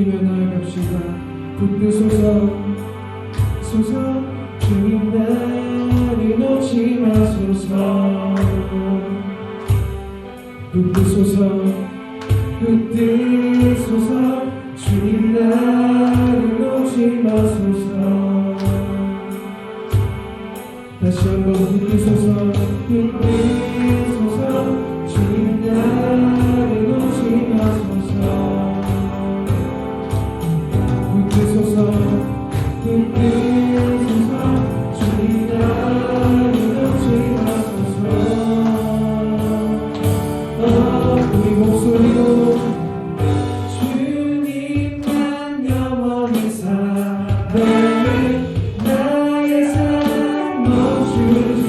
부르짖으며 나아갑시다. 붙드소서 소서 주님 나를 놓지 마소서. 붙드소서 붙드소서 주님 나를 놓지 마소서. 다시 한번 붙드소서 붙드소서 주님 나를 놓지 마소서. 붙드소서 붙드소서 주님 나를 놓지 마소서. 우리 목소리로 주님만 영원히 사랑해 나의 삶 멈추지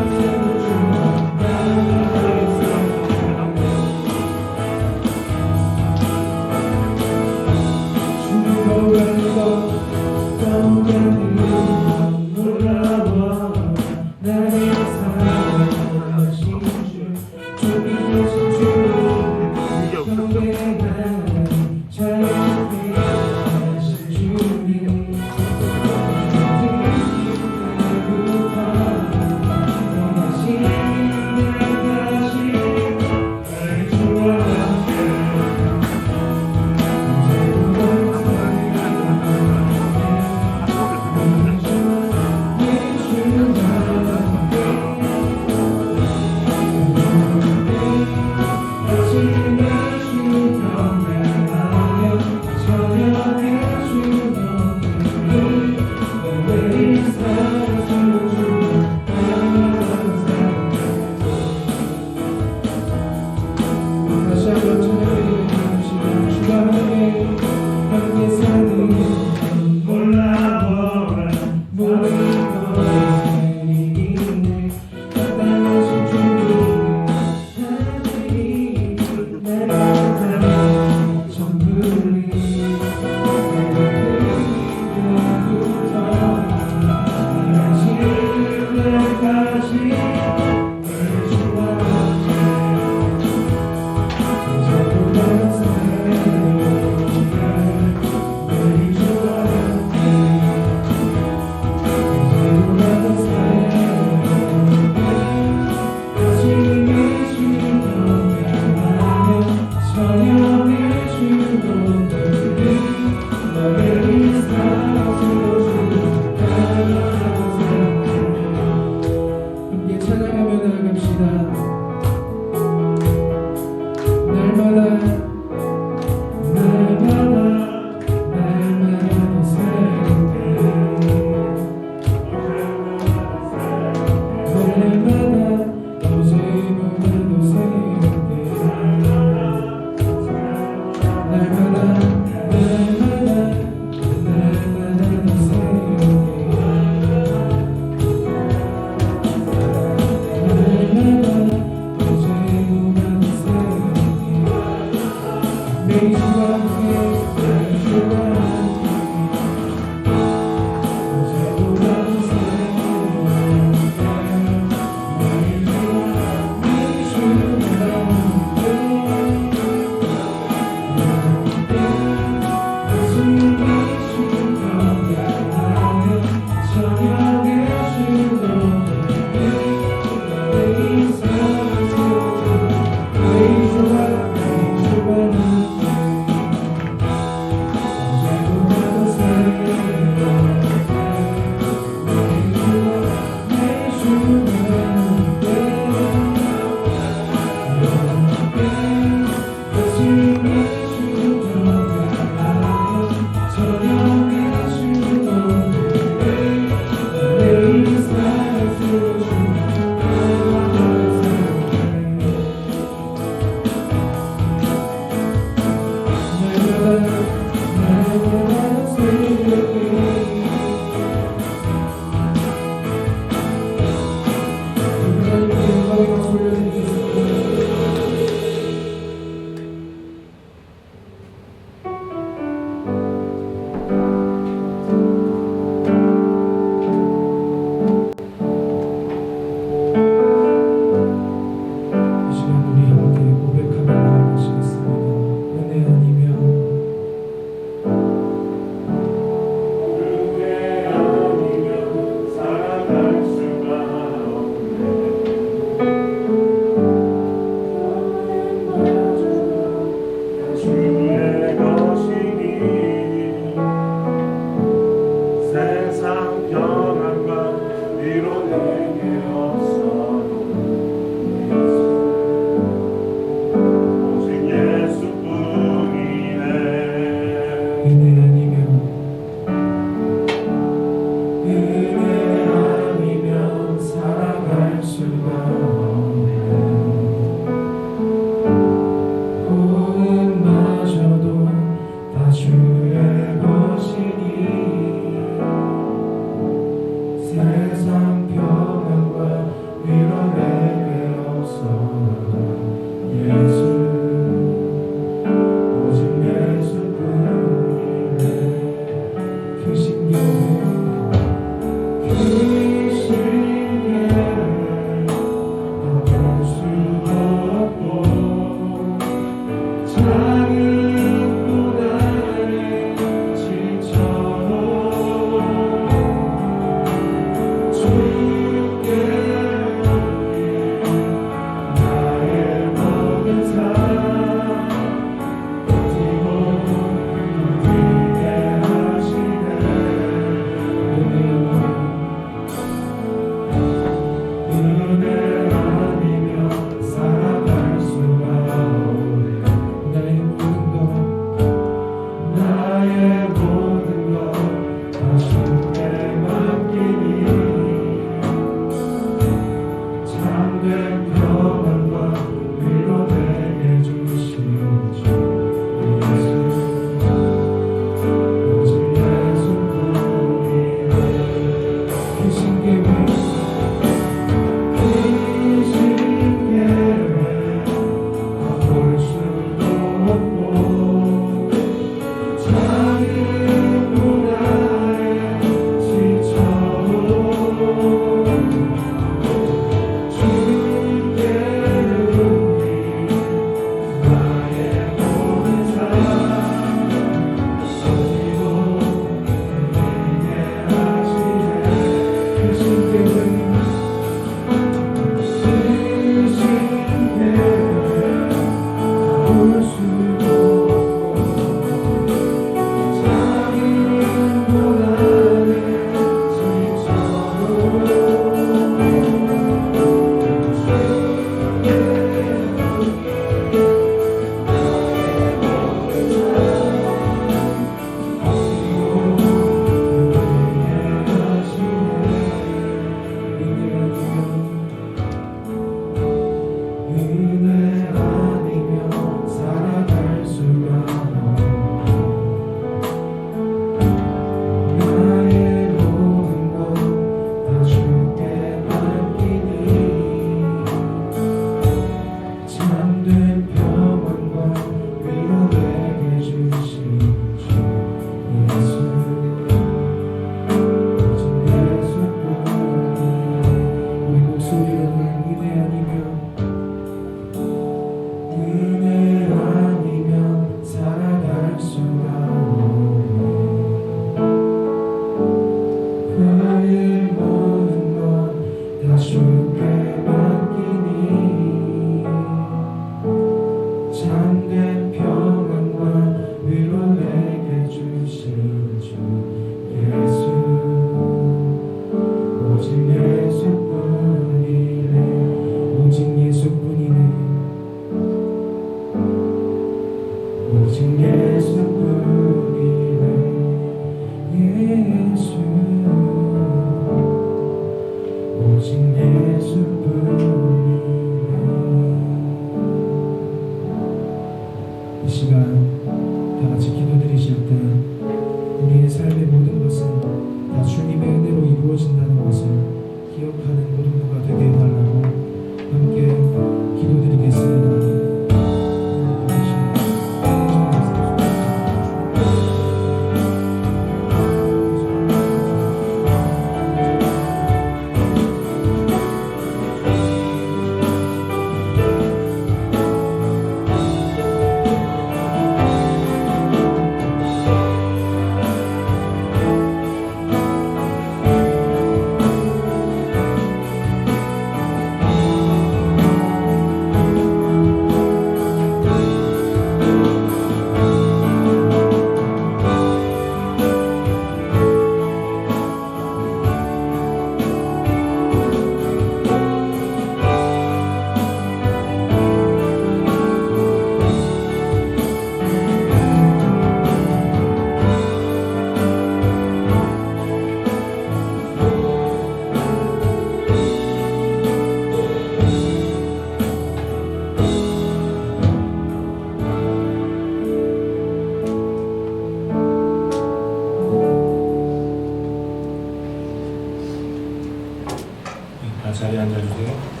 자리에 앉아주세요.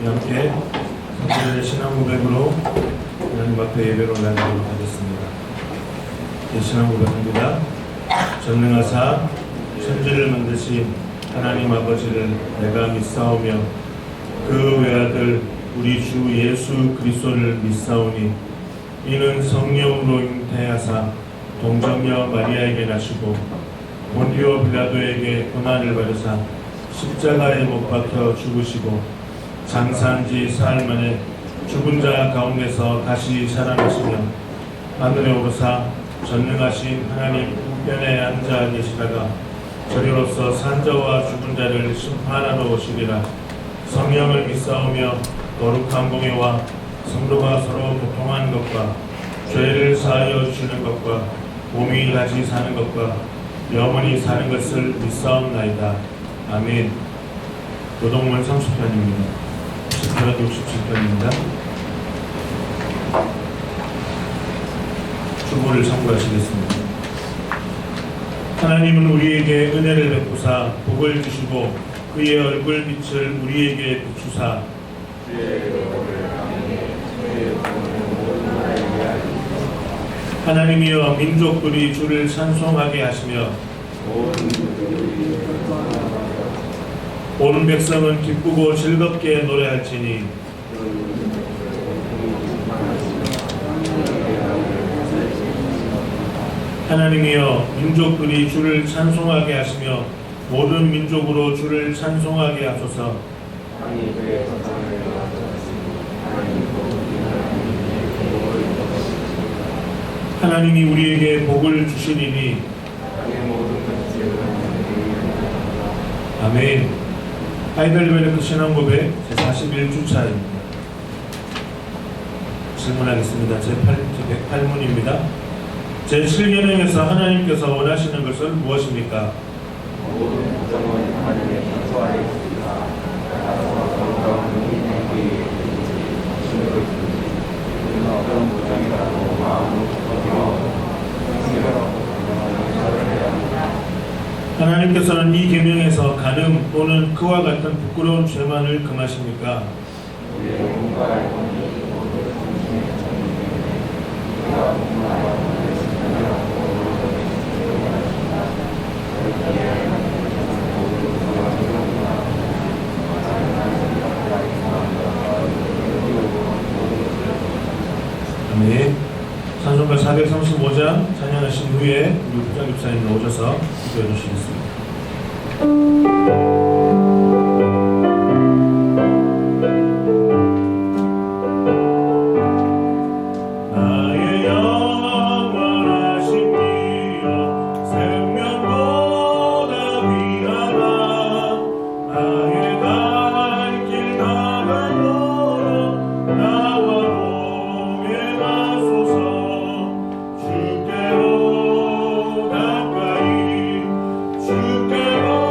함께 성도들의 신앙 고백으로 하나님 앞에 예배로 나가도록 하겠습니다. 신앙 고백입니다. 전능하사 천지를 만드신 하나님 아버지를 내가 믿사오며 그 외아들 우리 주 예수 그리스도를 믿사오니 이는 성령으로 잉태하사 동정녀 마리아에게 나시고 본디오 빌라도에게 고난을 받으사 십자가에 못 박혀 죽으시고 장사한 지 사흘 만에 죽은 자 가운데서 다시 살아나시며 하늘에 오르사 전능하신 하나님 우편에 앉아 계시다가 저리로서 산자와 죽은 자를 심판하러 오시리라. 성령을 믿사오며 거룩한 공예와 성도가 서로 교통하는 것과 죄를 사하여 주시는 것과 몸이 다시 사는 것과 영원히 사는 것을 믿사옵나이다. 아멘. 교동문 30편입니다. 10편 67편입니다. 주보를 참고하시겠습니다. 하나님은 우리에게 은혜를 베푸사 복을 주시고 그의 얼굴빛을 우리에게 비추사 하나님이여 민족들이 주를 찬송하게 하시며 온 백성은 기쁘고 즐겁게 노래할지니 하나님이여 민족들이 주를 찬송하게 하시며 모든 민족으로 주를 찬송하게 하소서. 하나님이 우리에게 복을 주시리니 아멘. 하이델베르크 신앙고백 제41주차입니다. 질문하겠습니다. 제108문입니다. 제7계명에서 하나님께서 원하시는 것은 무엇입니까? 모든 부정은 하나님의 창조 아래 있습니다. 어떤 부정이라도 마음을 깊어지어 하나님께서는 이 계명에서 간음 또는 그와 같은 부끄러운 죄만을 금하십니까? 우리의 누군가를 보니 모든 중심의 우리가 누군가를 아멘. 찬송가 435장 찬양하신 후에 우리 부장 집사님 오셔서 기도해 주시겠습니다. 주께로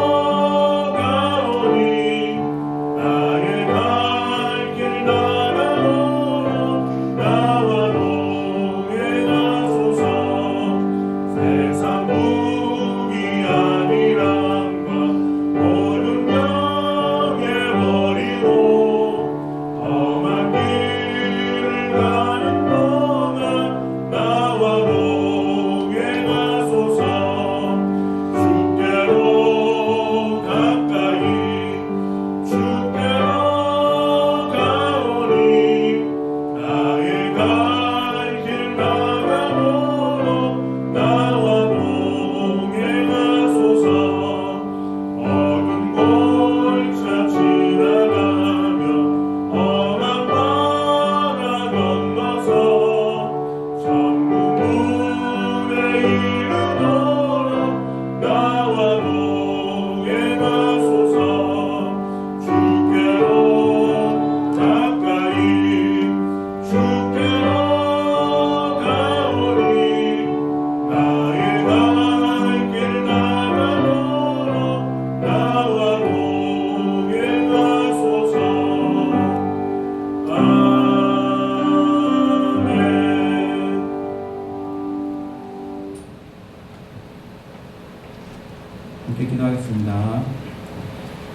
기도하겠습니다.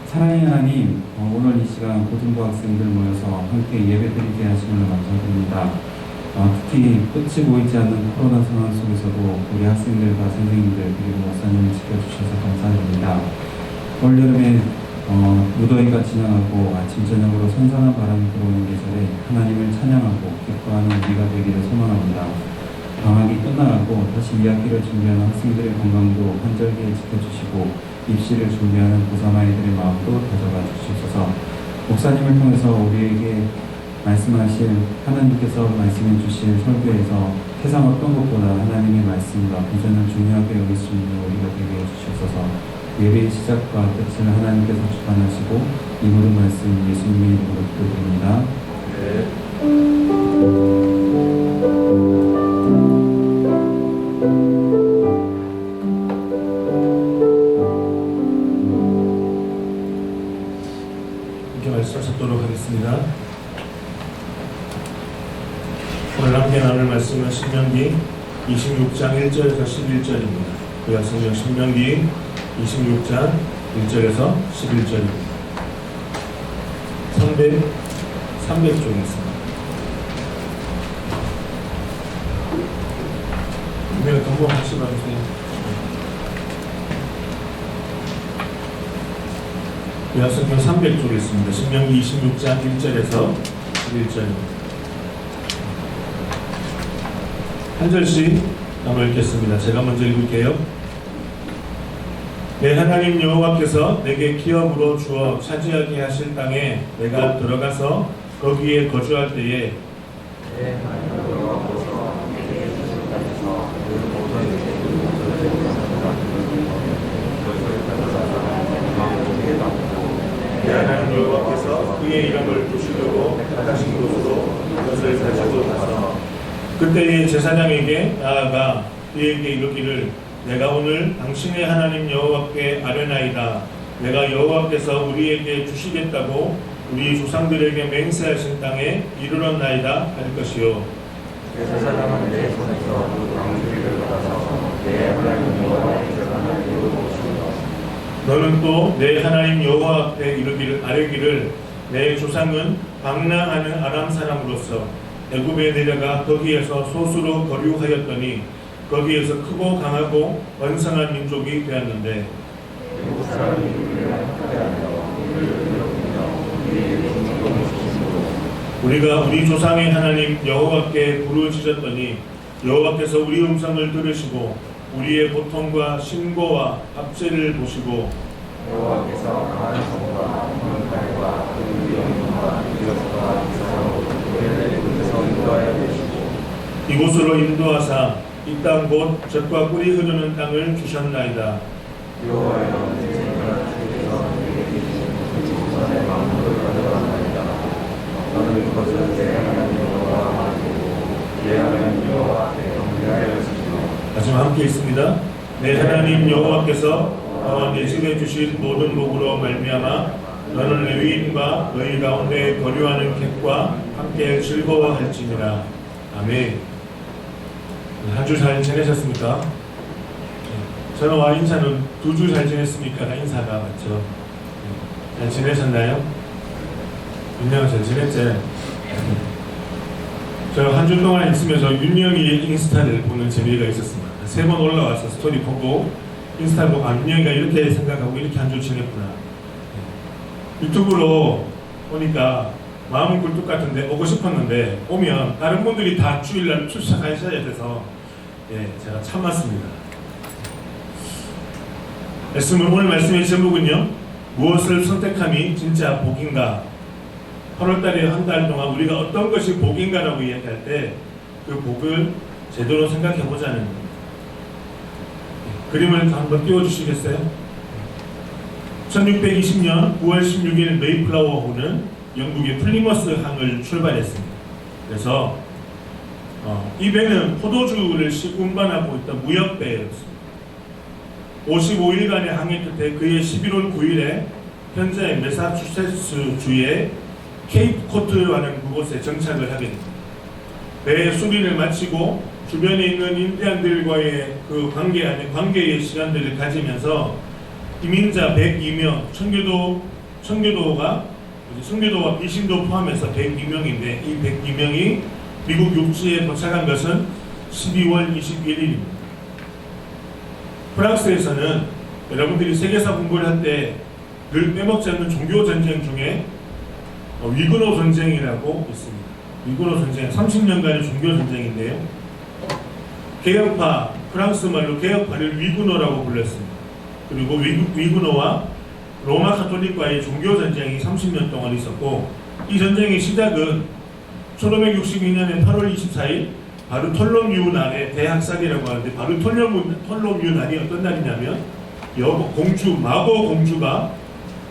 사랑의 하나님, 오늘 이 시간 고등부 학생들 모여서 함께 예배드리게 하심을 감사드립니다. 특히 끝이 보이지 않는 코로나 상황 속에서도 우리 학생들과 선생님들 그리고 목사님을 지켜주셔서 감사드립니다. 올여름에 무더위가 지나가고 아침 저녁으로 선선한 바람이 들어오는 계절에 하나님을 찬양하고 기뻐하는 우리가 되기를 소망합니다. 방학이 끝나가고 다시 2학기를 준비하는 학생들의 건강도 한절기에 지켜주시고 입시를 준비하는 고3 아이들의 마음도 다져가 주시옵소서. 목사님을 통해서 우리에게 말씀하실 하나님께서 말씀해 주실 설교에서 세상 어떤 것보다 하나님의 말씀과 비전을 중요하게 여길 수 있는 우리가 되게 해주시옵소서. 예배의 시작과 끝을 하나님께서 주관하시고 이 모든 말씀 예수님의 이름으로 기도드립니다. 이렇게 말씀 찾도록 하겠습니다. 오늘 함께 나눌 말씀은 신명기 26장 1절에서 11절입니다. 구약 성경 신명기 26장 1절에서 11절입니다. 300쪽에 있습니다. 분명히 동봉 같이 봐주세요. 구약 성경 300쪽에 있습니다. 신명기 26장 1절에서 11절입니다. 한 절씩 나눠 읽겠습니다. 제가 먼저 읽을게요. 내 하나님 여호와께서 내게 기업으로 주어 차지하게 하실 땅에 내가 들어가서 거기에 거주할 때에 내 하나님 여호와께서 내게 주신 땅에서 그 모든 내 하나님 여호와께서 그의 이름을 부시려고 택하신 곳으로 그것을 가지고 가서 그때의 제사장에게 나아가 그에게 이르기를 내가 오늘 당신의 하나님 여호와께 아뢰나이다. 내가 여호와께서 우리에게 주시겠다고 우리 조상들에게 맹세하신 땅에 이르렀나이다 할 것이요. 제사장은 내 손에서 그 방주리를 받아서 내 하나님 여호와께 하나님으로 모시고 너는 또 내 하나님 여호와 앞에 이르기를 아뢰기를 내 조상은 방랑하는 아람 사람으로서 애굽에 내려가 거기에서 소수로 거류하였더니 거기에서 크고 강하고 번성한 민족이 되었는데 애굽 사람이 우리를 학대하며 우리를 괴롭히며 우리의 중심도 모시고 우리가 우리 조상의 하나님 여호와께 부르짖었더니 여호와께서 우리 음성을 들으시고 우리의 고통과 신고와 합제를 보시고 여호와께서 강한 성과 큰 칼과 큰 위험과 이것과 이사로 우리를 애굽에서 인도하여 주시고 이곳으로 인도하사 이 땅 곧 젖과 꿀이 흐르는 땅을 주셨나이다. 여호와여 내 생각을 주께서 내게 주신 그 조선의 만물을 가져가나이다. 너는 그것을 내 하나님 여호와 앞에 내 하나님 여호와 앞에 경배하여 주시며 마지막 함께 있습니다. 내 하나님 여호와께서 너와 내 집에 주신 모든 복으로 말미암아 너는 레위인과 너희 가운데 거류하는 객과 함께 즐거워할지니라. 아멘. 한 주 잘 지내셨습니까? 저와 인사는 2주 잘 지냈습니까? 인사가 맞죠? 잘 지내셨나요? 윤영아 잘 지냈지? 저 한 주 동안 있으면서 윤영이의 인스타를 보는 재미가 있었습니다. 3번 올라와서 스토리 보고 인스타 보고 윤영이가 이렇게 생각하고 이렇게 한 주 지냈구나. 유튜브로 보니까 마음은 굴뚝 같은데 오고 싶었는데 오면 다른 분들이 다 주일날 출석하셔야 돼서 제가 참았습니다. 오늘 말씀의 제목은요, 무엇을 선택함이 진짜 복인가? 8월달에 한 달 동안 우리가 어떤 것이 복인가라고 이야기할 때 그 복을 제대로 생각해 보자는 겁니다. 그림을 한번 띄워주시겠어요? 1620년 9월 16일 메이플라워호는 영국의 플리머스 항을 출발했습니다. 그래서 이 배는 포도주를 운반하고 있던 무역배였습니다. 55일간의 항해 끝에 그해 11월 9일에 현재 매사추세츠주의 케이프 코트라는 그곳에 정착을 하게 됩니다. 배의 수리를 마치고 주변에 있는 인디안들과의 그 관계의 시간들을 가지면서 이민자 102명, 청교도와 비신도 포함해서 102명인데 이 102명이 미국 육지에 도착한 것은 12월 21일입니다. 프랑스에서는 여러분들이 세계사 공부를 할 때 늘 빼먹지 않는 종교 전쟁 중에 위그노 전쟁이라고 있습니다. 위그노 전쟁 30년간의 종교 전쟁인데요. 개혁파, 프랑스 말로 개혁파를 위그노라고 불렀습니다. 그리고 위그노와 로마 카톨릭과의 종교 전쟁이 30년 동안 있었고 이 전쟁의 시작은 1562년의 8월 24일 바르톨로뮤 날의 대학살이라고 하는데 바르톨로뮤 날이 어떤 날이냐면 마고 공주가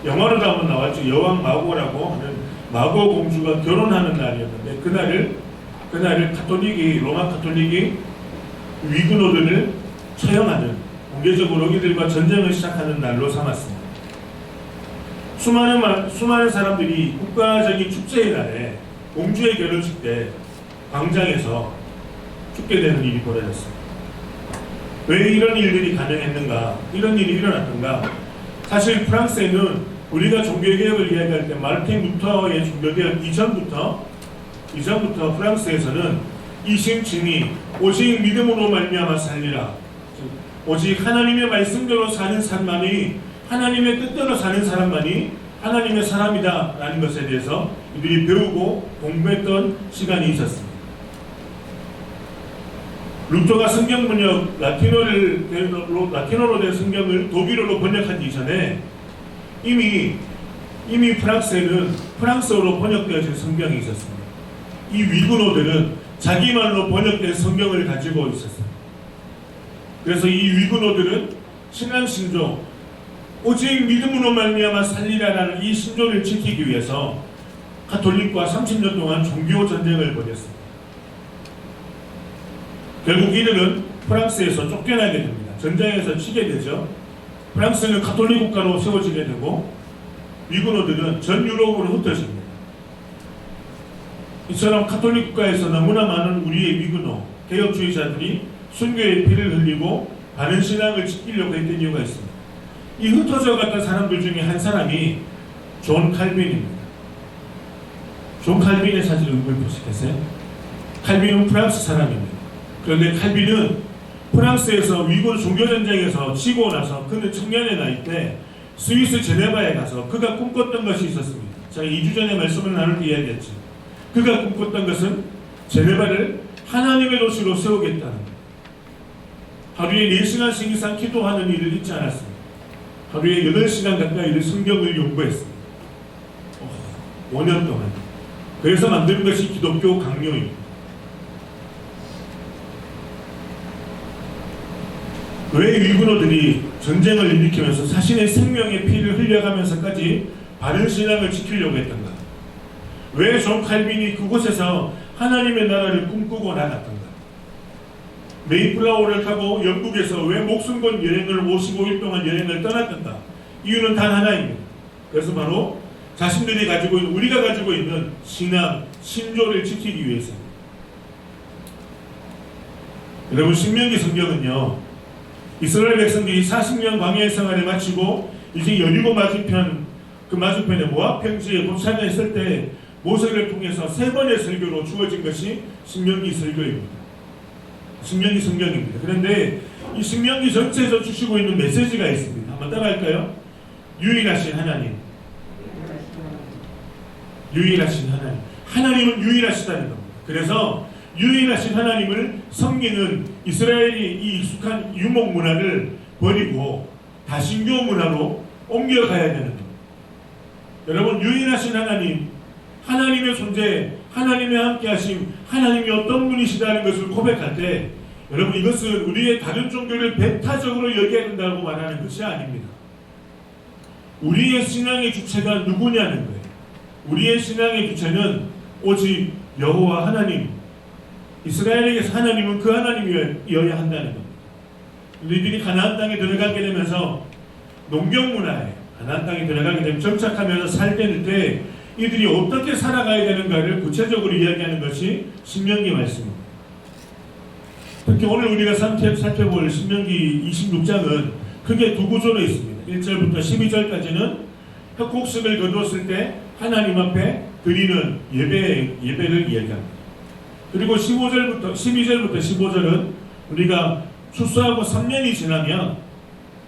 영화로도 한번 나왔죠. 여왕 마고라고 하는 마고 공주가 결혼하는 날이었는데 그날을 로마 카톨릭이 위그노들을 처형하는 공개적으로 이들과 전쟁을 시작하는 날로 삼았습니다. 수많은 사람들이 국가적인 축제의 날에 공주의 결혼식 때 광장에서 죽게 되는 일이 벌어졌습니다. 왜 이런 일들이 가능했는가? 이런 일이 일어났던가? 사실 프랑스에는 우리가 종교개혁을 이야기할 때 마르틴 루터의 종교개혁 이전부터 프랑스에서는 이심칭이 오직 믿음으로 말미암아 살리라. 오직 하나님의 말씀대로 사는 사람만이 하나님의 뜻대로 사는 사람만이 하나님의 사람이다 라는 것에 대해서 이들이 배우고 공부했던 시간이 있었습니다. 루터가 성경 번역 라틴어로 된 성경을 독일어로 번역하기 이전에 이미 프랑스에는 프랑스어로 번역되어진 성경이 있었습니다. 이 위그노들은 자기 말로 번역된 성경을 가지고 있었어요. 그래서 이 위그노들은 신앙 신조 오직 믿음으로 말미암아 살리라라는 이 신조를 지키기 위해서 가톨릭과 30년 동안 종교 전쟁을 벌였습니다. 결국 이들은 프랑스에서 쫓겨나게 됩니다. 전쟁에서 치게 되죠. 프랑스는 가톨릭 국가로 세워지게 되고 위그노들은 전 유럽으로 흩어집니다. 이처럼 가톨릭 국가에서 너무나 많은 우리의 위그노 개혁주의자들이 순교의 피를 흘리고 바른 신앙을 지키려고 했던 이유가 있습니다. 이 흩어져 갔던 사람들 중에 한 사람이 존 칼빈입니다. 존 칼빈의 사진을 보시겠어요? 칼빈은 프랑스 사람입니다. 그런데 칼빈은 프랑스에서 위그노 종교전쟁에서 지고 나서 그는 청년의 나이 때 스위스 제네바에 가서 그가 꿈꿨던 것이 있었습니다. 제가 2주 전에 말씀을 나눌 때 이야기했죠. 그가 꿈꿨던 것은 제네바를 하나님의 도시로 세우겠다는 것. 하루에 4시간씩 이상 기도하는 일을 잊지 않았습니다. 하루에 8시간 가까이 성경을 연구했습니다. 5년 동안. 그래서 만든 것이 기독교 강요입니다. 왜 위그노들이 전쟁을 일으키면서 자신의 생명의 피를 흘려가면서까지 바른 신앙을 지키려고 했던가? 왜 존 칼빈이 그곳에서 하나님의 나라를 꿈꾸고 나갔던가? 메이플라워를 타고 영국에서 왜 목숨 건 여행을 55일 동안 여행을 떠났던가? 이유는 단 하나입니다. 그래서 바로 자신들이 가지고 있는 우리가 가지고 있는 신앙, 신조를 지키기 위해서입니다. 여러분 신명기 성경은요. 이스라엘 백성들이 40년 광야의 생활을 마치고 이제 여리고 맞은편 그 맞은편의 모압 평지에 도착했을 때 모세를 통해서 3번의 설교로 주어진 것이 신명기 설교입니다. 신명기 성경입니다. 그런데 이 신명기 전체에서 주시고 있는 메시지가 있습니다. 한번 따라할까요? 유일하신 하나님. 유일하신 하나님. 하나님은 유일하시다는 겁니다. 그래서 유일하신 하나님을 섬기는 이스라엘이 이 익숙한 유목 문화를 버리고 다신교 문화로 옮겨가야 되는 겁니다. 여러분 유일하신 하나님, 하나님의 존재, 하나님의 함께하심, 하나님이 어떤 분이시다는 것을 고백할 때 여러분 이것은 우리의 다른 종교를 배타적으로 여겨야 된다고 말하는 것이 아닙니다. 우리의 신앙의 주체가 누구냐는 거예요. 우리의 신앙의 주체는 오직 여호와 하나님, 이스라엘에게서 하나님은 그 하나님이어야 한다는 겁니다. 우리들이 가나안 땅에 들어가게 되면서 농경 문화에 가나안 땅에 들어가게 되면 정착하면서 살게 될 때 이들이 어떻게 살아가야 되는가를 구체적으로 이야기하는 것이 신명기 말씀입니다. 특히 오늘 우리가 살펴볼 신명기 26장은 크게 두 구조로 있습니다. 1절부터 12절까지는 협곡식을 거두었을 때 하나님 앞에 드리는 예배를 이야기합니다. 그리고 12절부터 15절은 우리가 추수하고 3년이 지나면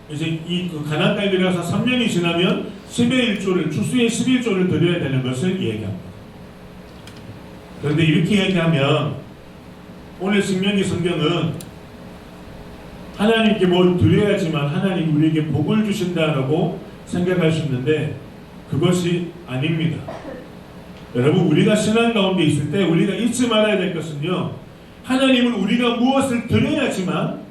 이제 그 가나안 땅에 들어가서 3년이 지나면 10의 1조를 추수의 11조를 드려야 되는 것을 이야기합니다. 그런데 이렇게 이야기하면 오늘 신명기 성경은 하나님께 뭘 드려야지만 하나님 우리에게 복을 주신다라고 생각할 수 있는데 그것이 아닙니다. 여러분, 우리가 신앙 가운데 있을 때 우리가 잊지 말아야 될 것은요, 하나님은 우리가 무엇을 드려야지만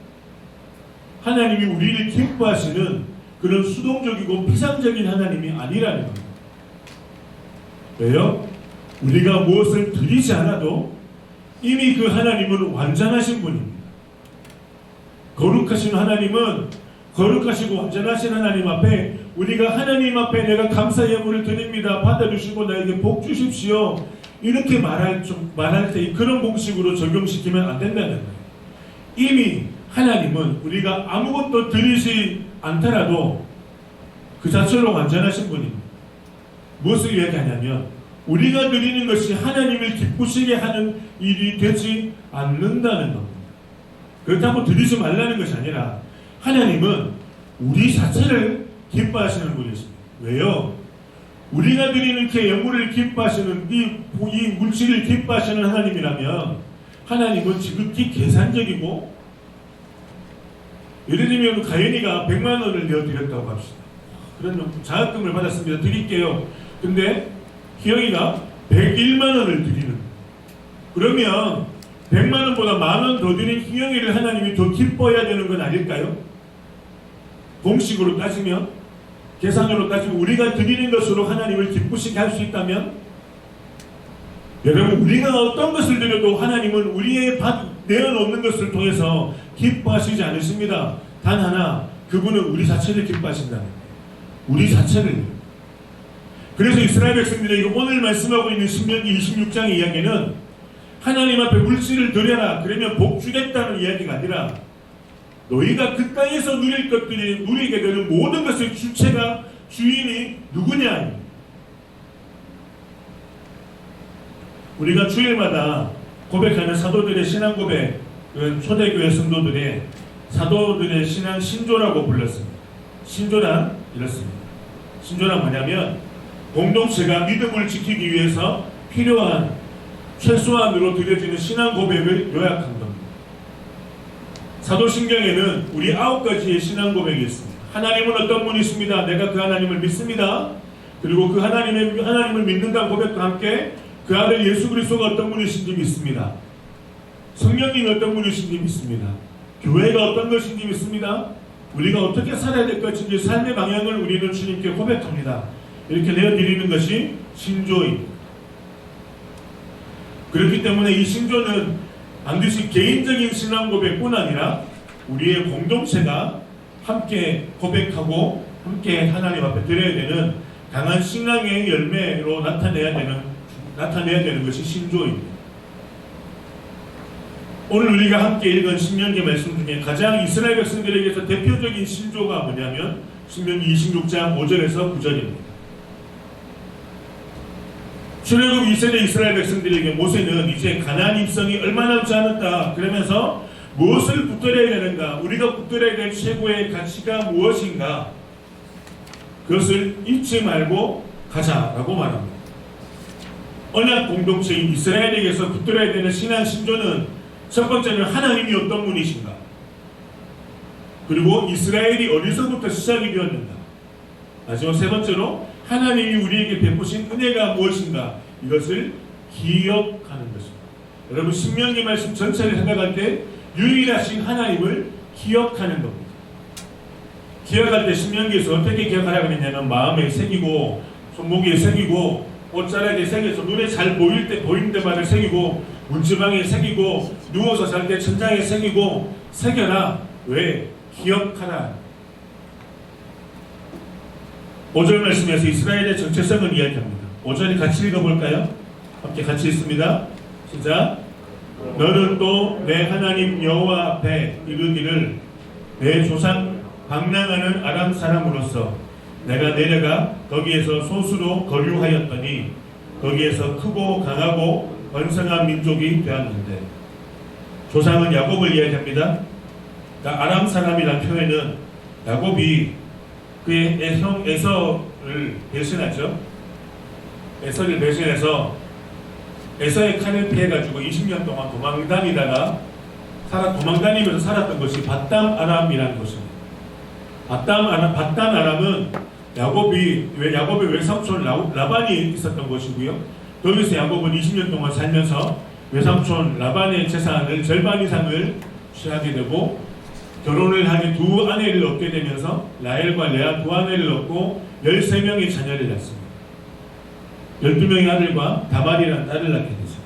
하나님이 우리를 기뻐하시는 그런 수동적이고 피상적인 하나님이 아니라는 겁니다. 왜요? 우리가 무엇을 드리지 않아도 이미 그 하나님은 완전하신 분입니다. 거룩하신 하나님은 거룩하시고 완전하신 하나님 앞에 우리가 하나님 앞에 내가 감사 예물을 드립니다. 받아주시고 나에게 복 주십시오. 이렇게 말할 때 그런 공식으로 적용시키면 안 된다는 거예요. 이미 하나님은 우리가 아무것도 드리지 않더라도 그 자체로 완전하신 분입니다. 무엇을 이야기하냐면 우리가 드리는 것이 하나님을 기쁘시게 하는 일이 되지 않는다는 겁니다. 그렇다고 드리지 말라는 것이 아니라 하나님은 우리 자체를 기뻐하시는 분이십니다. 왜요? 우리가 드리는 그 예물을 기뻐하시는 이 물질을 기뻐하시는 하나님이라면 하나님은 지극히 계산적이고, 예를 들면 가연이가 100만 원을 내어드렸다고 합시다. 그런 장학금을 받았습니다. 드릴게요. 근데 희영이가 101만 원을 드리는, 그러면 100만 원보다 10,000원 더 드린 희영이를 하나님이 더 기뻐해야 되는 건 아닐까요? 공식으로 따지면, 계산으로 따지면 우리가 드리는 것으로 하나님을 기쁘시게 할 수 있다면, 여러분, 우리가 어떤 것을 드려도 하나님은 우리의 내어놓는 것을 통해서 기뻐하시지 않으십니다. 단 하나, 그분은 우리 자체를 기뻐하신다는 거예요. 우리 자체를. 그래서 이스라엘 백성들에게 오늘 말씀하고 있는 신명기 26장의 이야기는 하나님 앞에 물질을 드려라, 그러면 복 주겠다는 이야기가 아니라 너희가 그 땅에서 누릴 것들이 누리게 되는 모든 것의 주체가, 주인이 누구냐. 우리가 주일마다 고백하는 사도들의 신앙 고백은 초대교회 성도들의 사도들의 신앙 신조라고 불렀습니다. 신조란 이렇습니다. 신조란 뭐냐면 공동체가 믿음을 지키기 위해서 필요한 최소한으로 드려지는 신앙 고백을 요약한 겁니다. 사도신경에는 우리 9가지의 신앙 고백이 있습니다. 하나님은 어떤 분이십니다. 내가 그 하나님을 믿습니다. 그리고 그 하나님을 믿는다는 고백과 함께 그 아들 예수 그리스도가 어떤 분이신지 믿습니다. 성령님이 어떤 분이신지 믿습니다. 교회가 어떤 것인지 믿습니다. 우리가 어떻게 살아야 될 것인지 삶의 방향을 우리는 주님께 고백합니다. 이렇게 내어드리는 것이 신조입니다. 그렇기 때문에 이 신조는 반드시 개인적인 신앙 고백뿐 아니라 우리의 공동체가 함께 고백하고 함께 하나님 앞에 드려야 되는 강한 신앙의 열매로 나타내야 되는 것이 신조입니다. 오늘 우리가 함께 읽은 신명기 말씀 중에 가장 이스라엘 백성들에게서 대표적인 신조가 뭐냐면 신명기 26장 5절에서 9절입니다. 출애굽 2세대 이스라엘 백성들에게 모세는 이제 가나안 입성이 얼마 남지 않았다 그러면서 무엇을 붙들어야 되는가, 우리가 붙들어야 될 최고의 가치가 무엇인가, 그것을 잊지 말고 가자라고 말합니다. 언약 공동체인 이스라엘에게서 붙들어야 되는 신앙 신조는 첫 번째는 하나님이 어떤 분이신가, 그리고 이스라엘이 어디서부터 시작이 되었는가, 마지막 세 번째로 하나님이 우리에게 베푸신 은혜가 무엇인가, 이것을 기억하는 것입니다. 여러분, 신명기 말씀 전체를 생각할 때 유일하신 하나님을 기억하는 겁니다. 기억할 때 신명기에서 어떻게 기억하라고 했냐면 마음에 새기고 손목에 새기고 옷자락에 새겨서 눈에 잘 보이는 데마다 새기고 문지방에 새기고 누워서 잘 때 천장에 새기고 새겨라. 왜? 기억하라. 5절 말씀에서 이스라엘의 정체성을 이야기합니다. 5절에 같이 읽어볼까요? 함께 같이 읽습니다. 시작. 너는 또 내 하나님 여호와 앞에 이르기를 내 조상 방랑하는 아람 사람으로서 내가 내려가 거기에서 소수로 거류하였더니 거기에서 크고 강하고 번성한 민족이 되었는데, 조상은 야곱을 이야기합니다. 그러니까 아람 사람이라는 표현은 야곱이 그의 형 에서를 배신하죠. 에서를 배신해서 에서의 칼을 피해가지고 20년 동안 도망다니면서 살았던 것이 바담 아람이라는 것입니다. 바담 아람은 야곱의 외삼촌 라반이 있었던 것이고요. 거기서 야곱은 20년 동안 살면서 외삼촌 라반의 재산을 절반 이상을 취하게 되고, 결혼을 하게 두 아내를 얻게 되면서 라헬과 레아 두 아내를 얻고 13명의 자녀를 낳습니다. 12명의 아들과 다말이라는 딸을 낳게 되죠.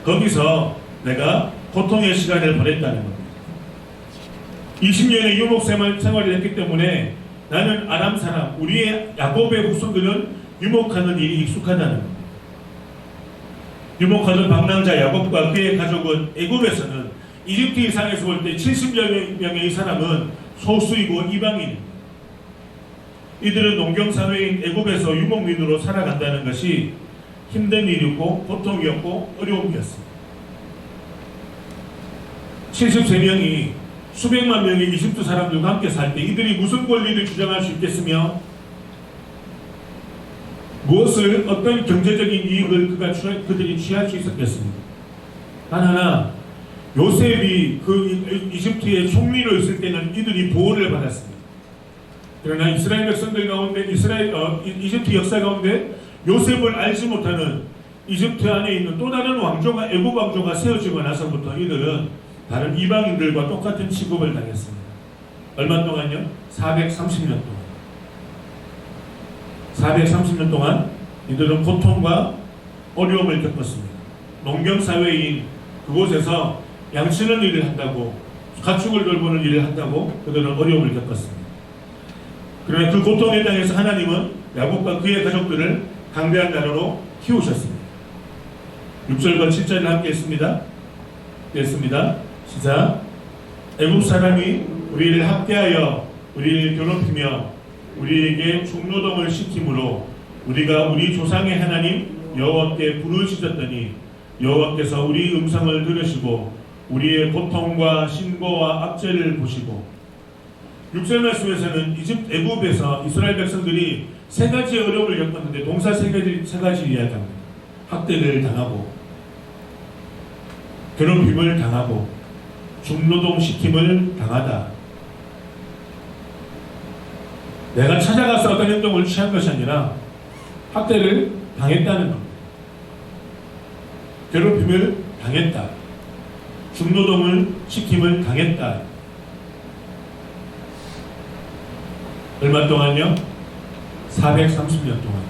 거기서 내가 고통의 시간을 보냈다는 겁니다. 20년의 유목 생활을 했기 때문에 나는 아람 사람, 우리의 야곱의 후손들은 유목하는 일이 익숙하다는 겁니다. 유목하던 방랑자 야곱과 그의 가족은 애굽에서는 이집트 이상에서 볼 때 70여 명의 사람은 소수이고 이방인입니다. 이들은 농경사회인 애굽에서 유목민으로 살아간다는 것이 힘든 일이고 고통이었고 어려움이었습니다. 73명이 수백만 명의 이집트 사람들과 함께 살 때 이들이 무슨 권리를 주장할 수 있겠으며 어떤 경제적인 이익을 그들이 취할 수 있었겠습니까? 단 하나, 요셉이 그 이집트의 총리로 있을 때는 이들이 보호를 받았습니다. 그러나 이스라엘 백성들 가운데 이집트 역사 가운데 요셉을 알지 못하는 이집트 안에 있는 또 다른 왕조가 애굽 왕조가 세워지고 나서부터 이들은 다른 이방인들과 똑같은 취급을 당했습니다. 얼마 동안요? 430년 동안. 430년 동안 이들은 고통과 어려움을 겪었습니다. 농경사회인 그곳에서 양치는 일을 한다고, 가축을 돌보는 일을 한다고 그들은 어려움을 겪었습니다. 그러나 그 고통에 대해서 하나님은 야곱과 그의 가족들을 강대한 나라로 키우셨습니다. 6절과 7절을 함께 했습니다. 시작. 애굽 사람이 우리를 학대하여 우리를 괴롭히며 우리에게 중노동을 시키므로 우리가 우리 조상의 하나님 여호와께 부르짖었더니 여호와께서 우리 음성을 들으시고 우리의 고통과 신고와 압제를 보시고. 6절 말씀에서는 애굽에서 이스라엘 백성들이 세 가지 어려움을 겪었는데 동사 세 가지 이야기합니다. 학대를 당하고 괴롭힘을 당하고 중노동 시킴을 당하다. 내가 찾아가서 어떤 행동을 취한 것이 아니라 학대를 당했다는 겁니다. 괴롭힘을 당했다. 중노동을 시킴을 당했다. 얼마 동안요? 430년 동안.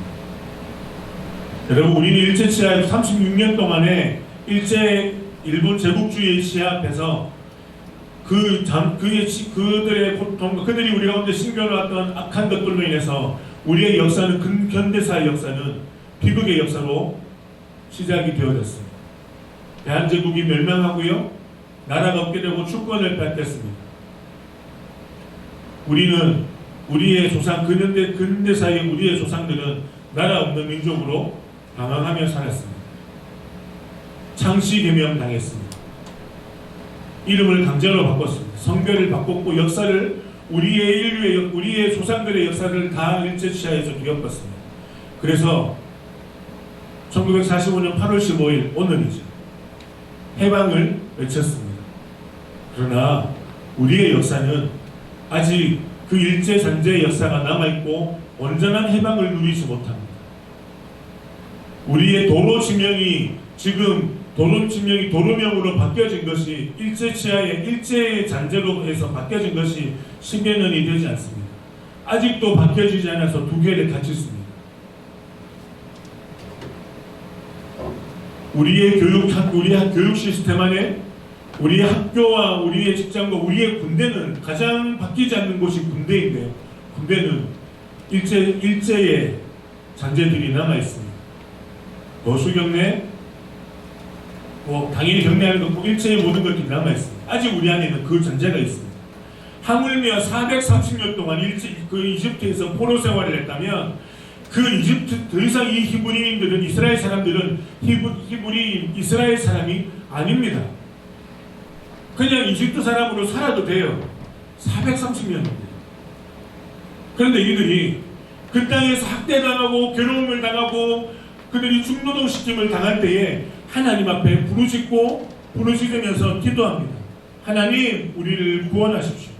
여러분, 우리는 일제 치하 36년 동안에 일본 제국주의 시야 앞에서 그들의 고통, 그들이 우리 가운데 심겨놓았던 악한 것들로 인해서 우리의 역사는, 근현대사의 역사는 비극의 역사로 시작이 되어졌습니다. 대한제국이 멸망하고요, 나라가 없게 되고 주권을 뺏겼습니다. 우리는 우리의 조상, 근대사의 우리의 조상들은 나라 없는 민족으로 방황하며 살았습니다. 창씨개명 당했습니다. 이름을 강제로 바꿨습니다. 성별을 바꿨고 역사를 우리의 조상들의 역사를 다 일제치하에서 뒤엎었습니다. 그래서 1945년 8월 15일 오늘이죠. 해방을 외쳤습니다. 그러나 우리의 역사는 아직 그 일제 잔재의 역사가 남아있고 온전한 해방을 누리지 못합니다. 우리의 도로 지명이 도로명으로 바뀌어진 것이 일제 잔재로 해서 바뀌어진 것이 10여 년이 되지 않습니다. 아직도 바뀌어지지 않아서 두 개를 같이 씁니다. 우리의 교육 시스템 안에 우리의 학교와 우리의 직장과 우리의 군대는 가장 바뀌지 않는 곳이 군대인데요. 군대는 일제의 잔재들이 남아있습니다. 보수경례, 당연히 경례하는 것고 일체의 모든 것들이 남아있습니다. 아직 우리 안에는 그 잔재가 있습니다. 하물며 430년 동안 그 이집트에서 포로 생활을 했다면 그 이집트 더 이상 이 히브리인들은 이스라엘 사람들은 히브리인 이스라엘 사람이 아닙니다. 그냥 이집트 사람으로 살아도 돼요. 430년인데. 그런데 이들이 그 땅에서 학대당하고 괴로움을 당하고 그들이 중노동시킴을 당할 때에 하나님 앞에 부르짖으면서 기도합니다. 하나님, 우리를 구원하십시오.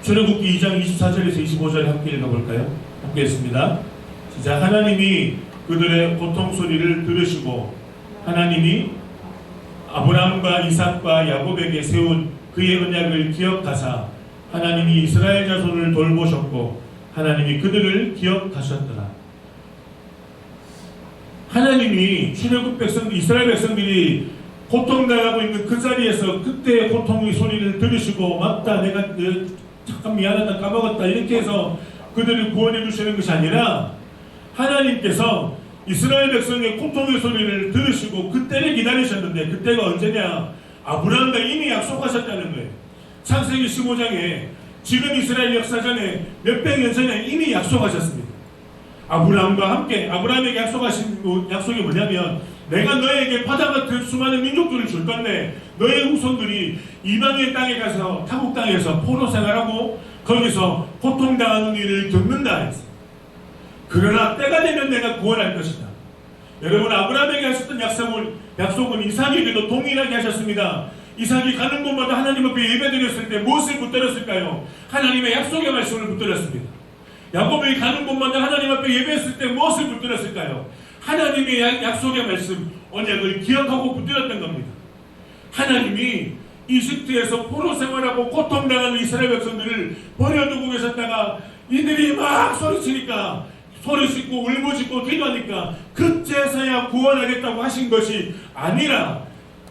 출애굽기 2장 24절에서 25절 함께 읽어볼까요? 함께 했습니다. 시작. 하나님이 그들의 고통 소리를 들으시고 하나님이 아브라함과 이삭과 야곱에게 세운 그의 언약을 기억하사 하나님이 이스라엘 자손을 돌보셨고 하나님이 그들을 기억하셨더라. 하나님이 출애굽 백성들, 이스라엘 백성들이 고통당하고 있는 그 자리에서 그때의 고통의 소리를 들으시고 맞다, 내가 잠깐 미안하다, 까먹었다 이렇게 해서 그들을 구원해 주시는 것이 아니라 하나님께서 이스라엘 백성의 고통의 소리를 들으시고 그때를 기다리셨는데 그때가 언제냐? 아브라함과 이미 약속하셨다는 거예요. 창세기 15장에 지금 이스라엘 역사전에 몇백 년 전에 이미 약속하셨습니다. 아브라함과 함께 아브라함에게 약속하신 약속이 뭐냐면 내가 너에게 바다 같은 수많은 민족들을 줄 건데 너의 후손들이 이방의 땅에 가서 타국 땅에서 포로 생활하고 거기서 고통당하는 일을 겪는다 했어요. 그러나 때가 되면 내가 구원할 것이다. 여러분, 아브라함에게 하셨던 약속은 이삭에게도 동일하게 하셨습니다. 이삭이 가는 곳마다 하나님 앞에 예배드렸을 때 무엇을 붙들었을까요? 하나님의 약속의 말씀을 붙들었습니다. 야곱이 가는 곳마다 하나님 앞에 예배했을 때 무엇을 붙들었을까요? 하나님의 약속의 말씀, 언약을 기억하고 붙들었던 겁니다. 하나님이 이집트에서 포로 생활하고 고통당하는 이스라엘 백성들을 버려두고 계셨다가 이들이 막 소리짓고 울부짖고 기도하니까 그제서야 구원하겠다고 하신 것이 아니라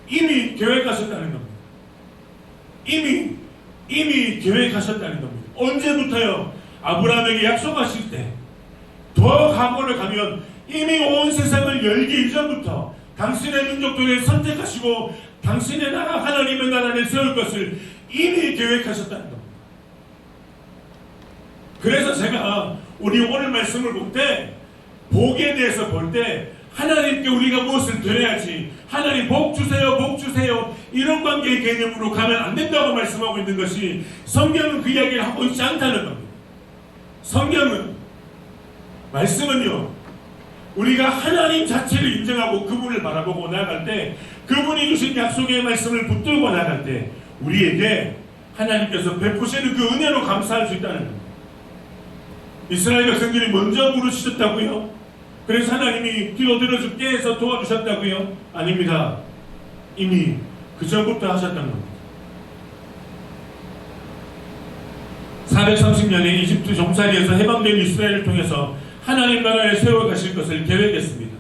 이미 계획하셨다는 겁니다. 이미 계획하셨다는 겁니다. 언제부터요? 아브라함에게 약속하실 때 더 과거를 가면 이미 온 세상을 열기 이전부터 당신의 민족들을 선택하시고 당신의 나라 하나님의 나라를 세울 것을 이미 계획하셨다는 겁니다. 그래서 제가 우리 오늘 말씀을 볼 때 복에 대해서 볼 때 하나님께 우리가 무엇을 드려야지 하나님 복 주세요 이런 관계의 개념으로 가면 안 된다고 말씀하고 있는 것이 성경은 그 이야기를 하고 있지 않다는 겁니다. 성경은 말씀은요 우리가 하나님 자체를 인정하고 그분을 바라보고 나아갈 때 그분이 주신 약속의 말씀을 붙들고 나아갈 때 우리에게 하나님께서 베푸시는 그 은혜로 감사할 수 있다는 겁니다. 이스라엘 백성들이 먼저 부르시셨다고요? 그래서 하나님이 기도 들어줄게 해서 도와주셨다고요? 아닙니다. 이미 그 전부터 하셨던 겁니다. 430년에 이집트 종살이에서 해방된 이스라엘을 통해서 하나님 나라에 세워가실 것을 계획했습니다.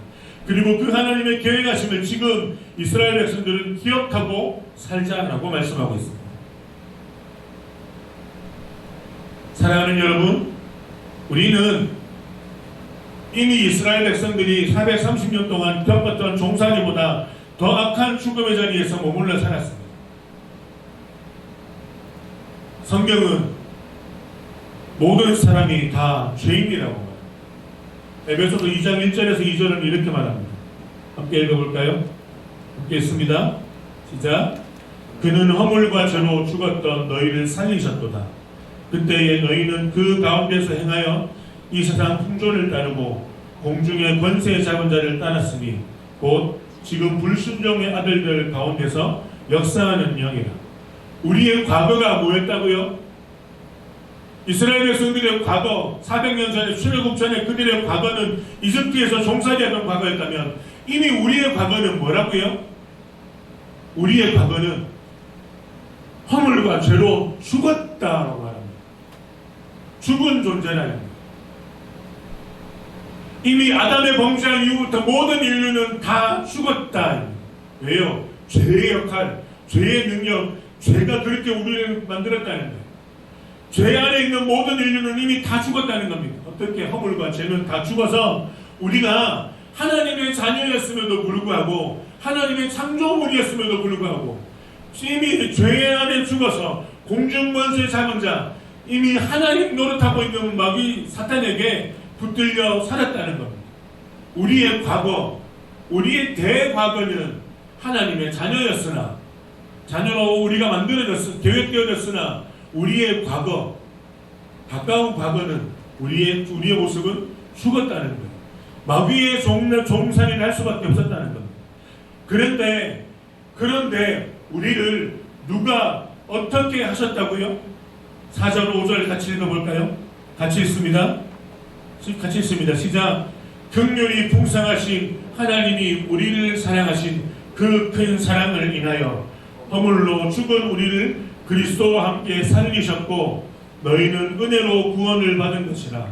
그리고 그 하나님의 계획하심을 지금 이스라엘 백성들은 기억하고 살자라고 말씀하고 있습니다. 사랑하는 여러분, 우리는 이미 이스라엘 백성들이 430년 동안 겪었던 종살이보다 더 악한 죽음의 자리에서 머물러 살았습니다. 성경은 모든 사람이 다 죄인이라고 말합니다. 에베소서 2장 1절에서 2절은 이렇게 말합니다. 함께 읽어볼까요? 함께 읽습니다. 시작. 그는 허물과 죄로 죽었던 너희를 살리셨도다. 그때에 너희는 그 가운데서 행하여 이 세상 풍조를 따르고 공중의 권세 잡은 자를 따랐으니 곧 지금 불순종의 아들들 가운데서 역사하는 영이라. 우리의 과거가 뭐였다고요? 이스라엘 백성들의 과거 400년 전에 출애굽 전에 그들의 과거는 이집트에서 종살이하던 과거였다면 이미 우리의 과거는 뭐라고요? 우리의 과거는 허물과 죄로 죽었다라고 말합니다. 죽은 존재라는 겁니다. 이미 아담의 범죄한 이후부터 모든 인류는 다 죽었다. 왜요? 죄의 역할, 죄의 능력, 죄가 그렇게 우리를 만들었다는 거예요. 죄 안에 있는 모든 인류는 이미 다 죽었다는 겁니다. 어떻게 허물과 죄는 다 죽어서 우리가 하나님의 자녀였음에도 불구하고 하나님의 창조물이었음에도 불구하고 이미 죄 안에 죽어서 공중권세 잡은 자, 이미 하나님 노릇하고 있는 마귀 사탄에게 붙들려 살았다는 겁니다. 우리의 과거, 우리의 대과거는 하나님의 자녀였으나, 자녀로 우리가 만들어졌으나, 계획되어졌으나, 우리의 과거, 가까운 과거는 우리의 모습은 죽었다는 거예요. 마귀의 종살이를 할 수밖에 없었다는 겁니다. 그런데 우리를 누가 어떻게 하셨다고요? 4절 5절 같이 읽어볼까요? 같이 읽습니다. 시작. 긍휼이 풍성하신 하나님이 우리를 사랑하신 그 큰 사랑을 인하여 허물로 죽은 우리를 그리스도와 함께 살리셨고, 너희는 은혜로 구원을 받은 것이라.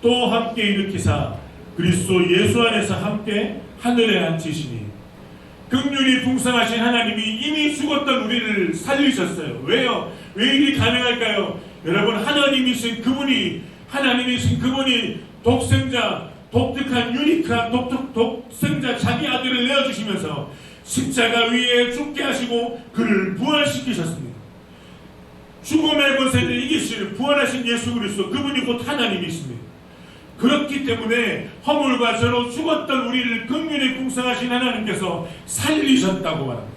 또 함께 일으키사 그리스도 예수 안에서 함께 하늘에 앉히시니. 긍휼이 풍성하신 하나님이 이미 죽었던 우리를 살리셨어요. 왜요? 왜 일이 가능할까요? 여러분, 하나님이신 그분이 독생자, 독특한 유니크한 독생자 자기 아들을 내어주시면서 십자가 위에 죽게 하시고 그를 부활시키셨습니다. 죽음의 권세를 이기실 부활하신 예수 그리스도, 그분이 곧 하나님이십니다. 그렇기 때문에 허물과 죄로 죽었던 우리를 긍휼히 풍성하신 하나님께서 살리셨다고 말합니다.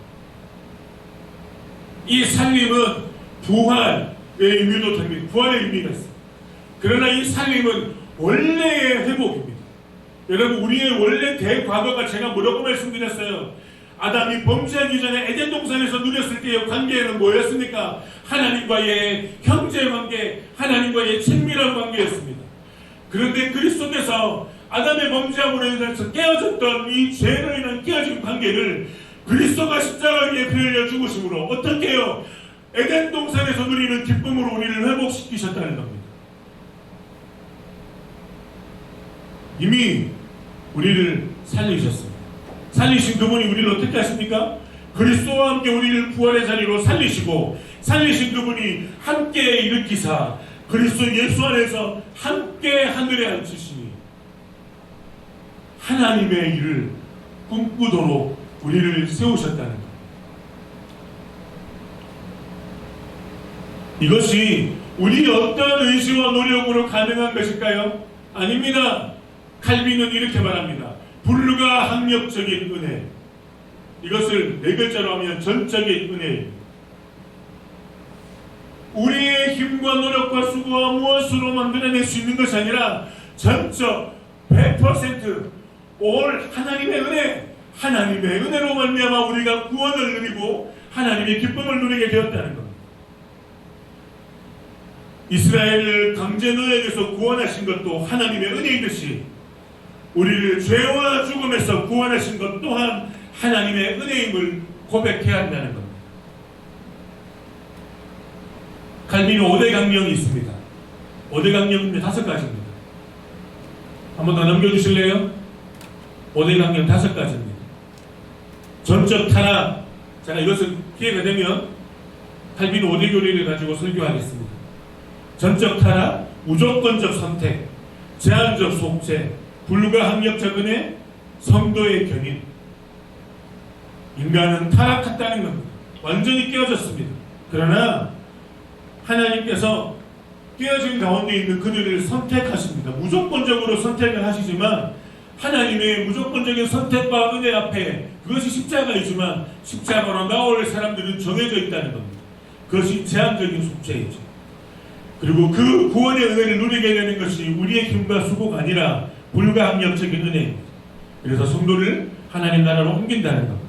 이 살림은 부활의 의미도 됩니다. 부활의 의미가 있습니다. 그러나 이 살림은 원래의 회복입니다. 여러분, 우리의 원래 대과거가 제가 뭐라고 말씀드렸어요? 아담이 범죄하기 전에 에덴 동산에서 누렸을 때의 관계는 뭐였습니까? 하나님과의 형제 관계, 하나님과의 친밀한 관계였습니다. 그런데 그리스도께서 아담의 범죄함으로 인해서 깨어졌던 이 죄로 인한 깨어진 관계를 그리스도가 십자가 위에 피 흘려 죽으심으로 어떻게 해요? 에덴 동산에서 누리는 기쁨으로 우리를 회복시키셨다는 겁니다. 이미 우리를 살리셨습니다. 살리신 그분이 우리를 어떻게 하십니까? 그리스도와 함께 우리를 부활의 자리로 살리시고, 살리신 그분이 함께 일으키사 그리스도 예수 안에서 함께 하늘에 앉히시니 하나님의 일을 꿈꾸도록 우리를 세우셨다는 것. 이것이 우리 어떤 의지와 노력으로 가능한 것일까요? 아닙니다. 칼빈은 이렇게 말합니다. 불가항력적인 은혜. 이것을 네 글자로 하면 전적인 은혜입니다. 우리의 힘과 노력과 수고와 무엇으로 만들어낼 수 있는 것이 아니라 전적 100% 올 하나님의 은혜, 하나님의 은혜로 말미암아 우리가 구원을 누리고 하나님의 기쁨을 누리게 되었다는 겁니다. 이스라엘을 강제 노예에서 구원하신 것도 하나님의 은혜이듯이 우리를 죄와 죽음에서 구원하신 것 또한 하나님의 은혜임을 고백해야 한다는 겁니다. 칼빈은 5대 강령이 있습니다. 5대 강령은 5가지입니다. 한번 더 넘겨주실래요? 5대 강령 5가지입니다. 전적 타락. 제가 이것을 기회가 되면 칼빈 5대 교리를 가지고 설교하겠습니다. 전적 타락, 무조건적 선택, 제한적 속죄, 불가항력적 은혜, 성도의 견인. 인간은 타락했다는 겁니다. 완전히 깨어졌습니다. 그러나 하나님께서 깨어진 가운데 있는 그들을 선택하십니다. 무조건적으로 선택을 하시지만 하나님의 무조건적인 선택과 은혜 앞에 그것이 십자가이지만 십자가로 나올 사람들은 정해져 있다는 겁니다. 그것이 제한적인 속죄이죠. 그리고 그 구원의 은혜를 누리게 되는 것이 우리의 힘과 수고가 아니라 불가항력적인 은혜입니다. 그래서 성도를 하나님 나라로 옮긴다는 겁니다.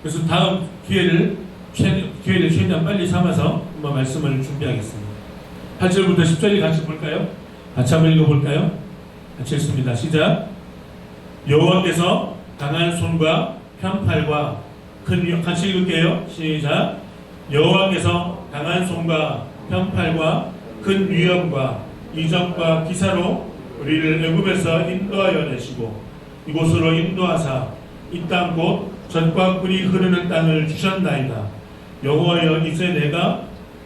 그래서 다음 기회를 최대한 빨리 삼아서 한번 말씀을 준비하겠습니다. 8절부터 10절을 같이 볼까요? 같이 한번 읽어볼까요? 같이 읽습니다. 시작. 여호와께서 강한 손과 편팔과 같이 읽을게요. 시작. 여호와께서 강한 손과 편팔과 큰 위엄과 이적과 기사로 우리를 애굽에서 인도하여 내시고 이곳으로 인도하사 이 땅 곧 젖과 꿀이 흐르는 땅을 주셨나이다. 여호와여, 이제 내가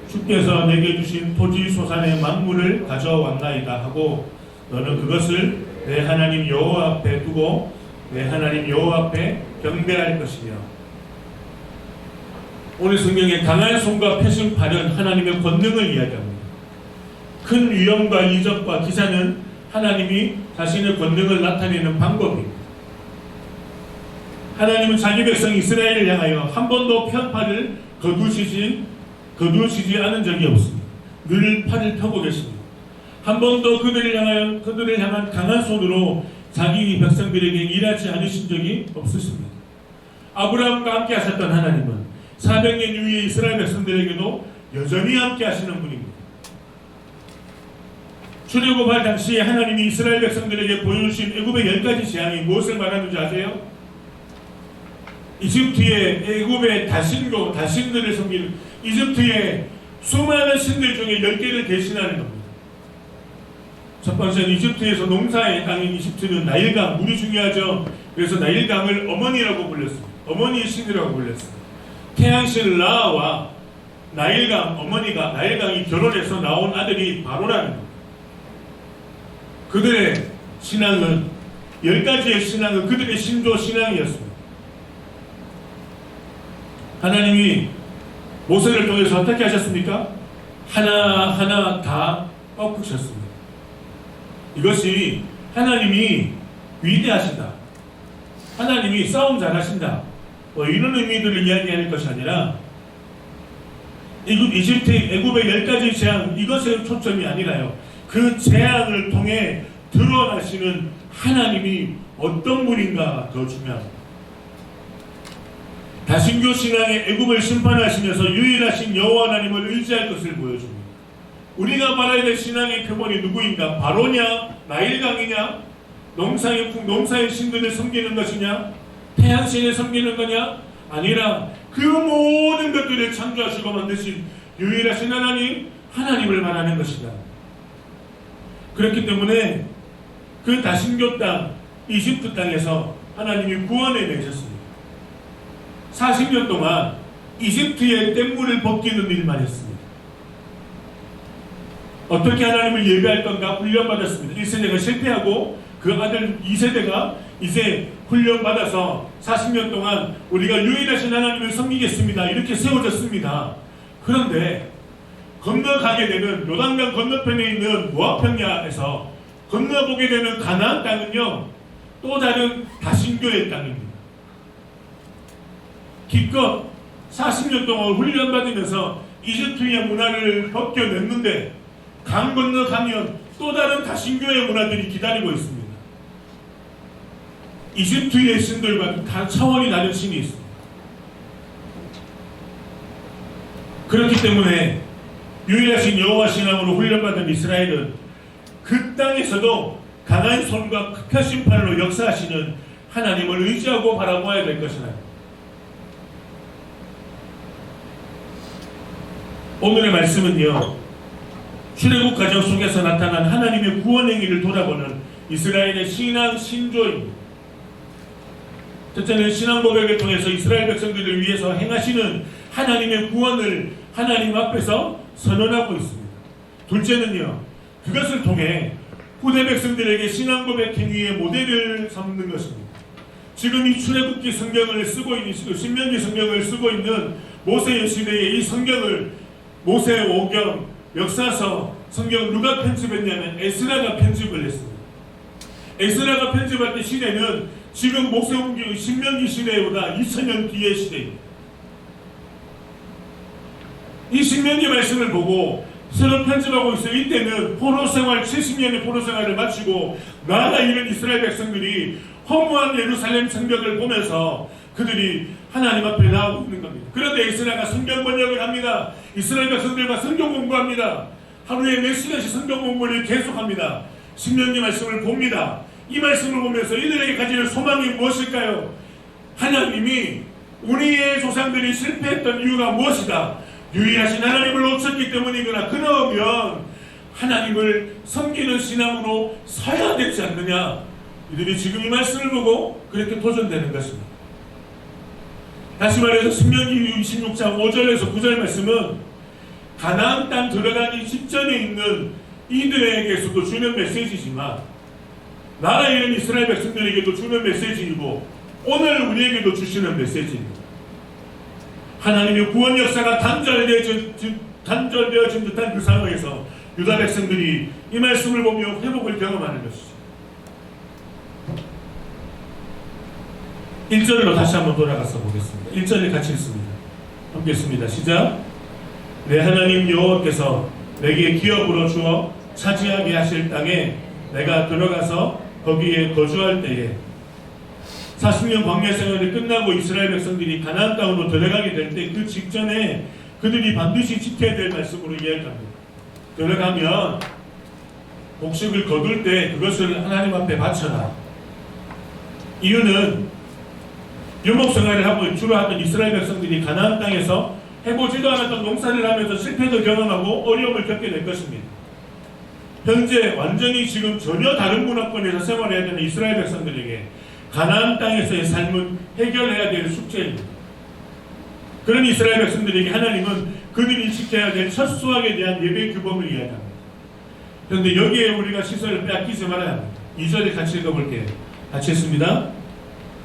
주께서 내게 주신 토지 소산의 만물을 가져왔나이다 하고 너는 그것을 내 하나님 여호와 앞에 두고 내 하나님 여호와 앞에 경배할 것이며 오늘 성경의 강한 손과 펴신 팔은 하나님의 권능을 이야기합니다. 큰 위험과 이적과 기사는 하나님이 자신의 권능을 나타내는 방법입니다. 하나님은 자기 백성 이스라엘을 향하여 한 번도 편팔을 거두시지 않은 적이 없습니다. 늘 팔을 펴고 계십니다. 한 번도 그들을 향한 강한 손으로 자기 백성들에게 일하지 않으신 적이 없으십니다. 아브라함과 함께 하셨던 하나님은 400년 이후에 이스라엘 백성들에게도 여전히 함께 하시는 분입니다. 출애굽할 당시에 하나님이 이스라엘 백성들에게 보여주신 애굽의 10가지 재앙이 무엇을 말하는지 아세요? 애굽의 다신들을 섬기는 이집트의 수많은 신들 중에 10개를 대신하는 겁니다. 첫 번째는 이집트에서 농사의 땅인 이집트는 나일강, 물이 중요하죠. 그래서 나일강을 어머니라고 불렸습니다. 어머니의 신이라고 불렸습니다. 태양신 라와 어머니가 나일강이 결혼해서 나온 아들이 바로라는 겁니다. 그들의 신앙은 10가지의 신앙은 그들의 신조 신앙이었습니다. 하나님이 모세를 통해서 어떻게 하셨습니까? 하나하나 다 꺾으셨습니다. 이것이 하나님이 위대하시다, 하나님이 싸움 잘하신다, 이런 의미들을 이야기할 것이 아니라 애굽의 10가지 재앙, 이것에 초점이 아니라요, 그 재앙을 통해 드러나시는 하나님이 어떤 분인가 더 중요합니다. 다신교 신앙의 애굽을 심판하시면서 유일하신 여호와 하나님을 의지할 것을 보여줍니다. 우리가 말해야 될 신앙의 표본이 누구인가? 바로냐? 나일강이냐? 농사의 신들을 섬기는 것이냐? 태양신을 섬기는 거냐? 아니라 그 모든 것들을 창조하시고 만드신 유일하신 하나님을 말하는 것이다. 그렇기 때문에 그 다신교 땅, 이집트 땅에서 하나님이 구원해 내셨습니다. 40년 동안 이집트의 뗏물을 벗기는 일만 했습니다. 어떻게 하나님을 예배할 건가 훈련받았습니다. 1세대가 실패하고 그 아들 2세대가 이제 훈련받아서 40년 동안 우리가 유일하신 하나님을 섬기겠습니다, 이렇게 세워졌습니다. 그런데 건너가게 되는 요단강 건너편에 있는 모압 평야에서 건너보게 되는 가나안 땅은요, 또 다른 다신교의 땅입니다. 기껏 40년 동안 훈련받으면서 이집트의 문화를 벗겨냈는데 강 건너가면 또 다른 다신교의 문화들이 기다리고 있습니다. 이집트의 신들과 다 차원이 다른 신이 있습니다. 그렇기 때문에 유일하신 여호와 신앙으로 훈련받은 이스라엘은 그 땅에서도 강한 손과 극하신 팔로 역사하시는 하나님을 의지하고 바라보아야 될 것이다. 오늘의 말씀은요, 출애굽 과정 속에서 나타난 하나님의 구원 행위를 돌아보는 이스라엘의 신앙 신조입니다. 첫째는 신앙 고백을 통해서 이스라엘 백성들을 위해서 행하시는 하나님의 구원을 하나님 앞에서 선언하고 있습니다. 둘째는요, 그것을 통해 후대 백성들에게 신앙 고백 행위의 모델을 삼는 것입니다. 지금 이 출애굽기 성경을 쓰고 있는, 신명기 성경을 쓰고 있는 모세의 시대에 이 성경을 모세 오경, 역사서, 성경 누가 편집했냐면 에스라가 편집을 했습니다. 에스라가 편집할 때 시대는 지금 모세오경 신명기 시대보다 2000년 뒤의 시대입니다. 이 신명기 말씀을 보고 새로 편집하고 있어요. 이때는 포로 생활 70년의 포로 생활을 마치고 나아가 있는 이스라엘 백성들이 허무한 예루살렘 성벽을 보면서 그들이 하나님 앞에 나오고 있는 겁니다. 그런데 에스라가 성경 번역을 합니다. 이스라엘 백성들과 성경 공부합니다. 하루에 몇 시간씩 성경 공부를 계속합니다. 신명기 말씀을 봅니다. 이 말씀을 보면서 이들에게 가지는 소망이 무엇일까요? 하나님이 우리의 조상들이 실패했던 이유가 무엇이다? 유일하신 하나님을 놓쳤기 때문이거나, 그러면 하나님을 섬기는 신앙으로 서야 되지 않느냐? 이들이 지금 이 말씀을 보고 그렇게 도전되는 것입니다. 다시 말해서 신명기 26장 5절에서 9절 말씀은 가나안 땅 들어가기 직전에 있는 이들에게서도 주는 메시지지만 나라에 있는 이스라엘 백성들에게도 주는 메시지이고 오늘 우리에게도 주시는 메시지입니다. 하나님의 구원 역사가 단절되어진 듯한 그 상황에서 유다 백성들이 이 말씀을 보며 회복을 경험하는 것이죠. 1절로 다시 한번 돌아가서 보겠습니다. 1절을 같이 읽습니다. 함께 읽습니다. 시작. 내 하나님 여호와께서 내게 기업으로 주어 차지하게 하실 땅에 내가 들어가서 거기에 거주할 때에 40년 광야 생활이 끝나고 이스라엘 백성들이 가나안 땅으로 들어가게 될 때 그 직전에 그들이 반드시 지켜야 될 말씀으로 이야기합니다. 들어가면 곡식을 거둘 때 그것을 하나님 앞에 바쳐라. 이유는 유목생활을 하고 주로 하던 이스라엘 백성들이 가나안 땅에서 해보지도 않았던 농사를 하면서 실패도 경험하고 어려움을 겪게 될 것입니다. 현재 완전히 지금 전혀 다른 문화권에서 생활해야 되는 이스라엘 백성들에게 가나안 땅에서의 삶은 해결해야 될 숙제입니다. 그런 이스라엘 백성들에게 하나님은 그들이 지켜야 될 첫 수확에 대한 예배 규범을 이야기합니다. 그런데 여기에 우리가 시선을 빼앗기지 말아야 합니다. 2절에 같이 읽어볼게요. 같이 읽습니다.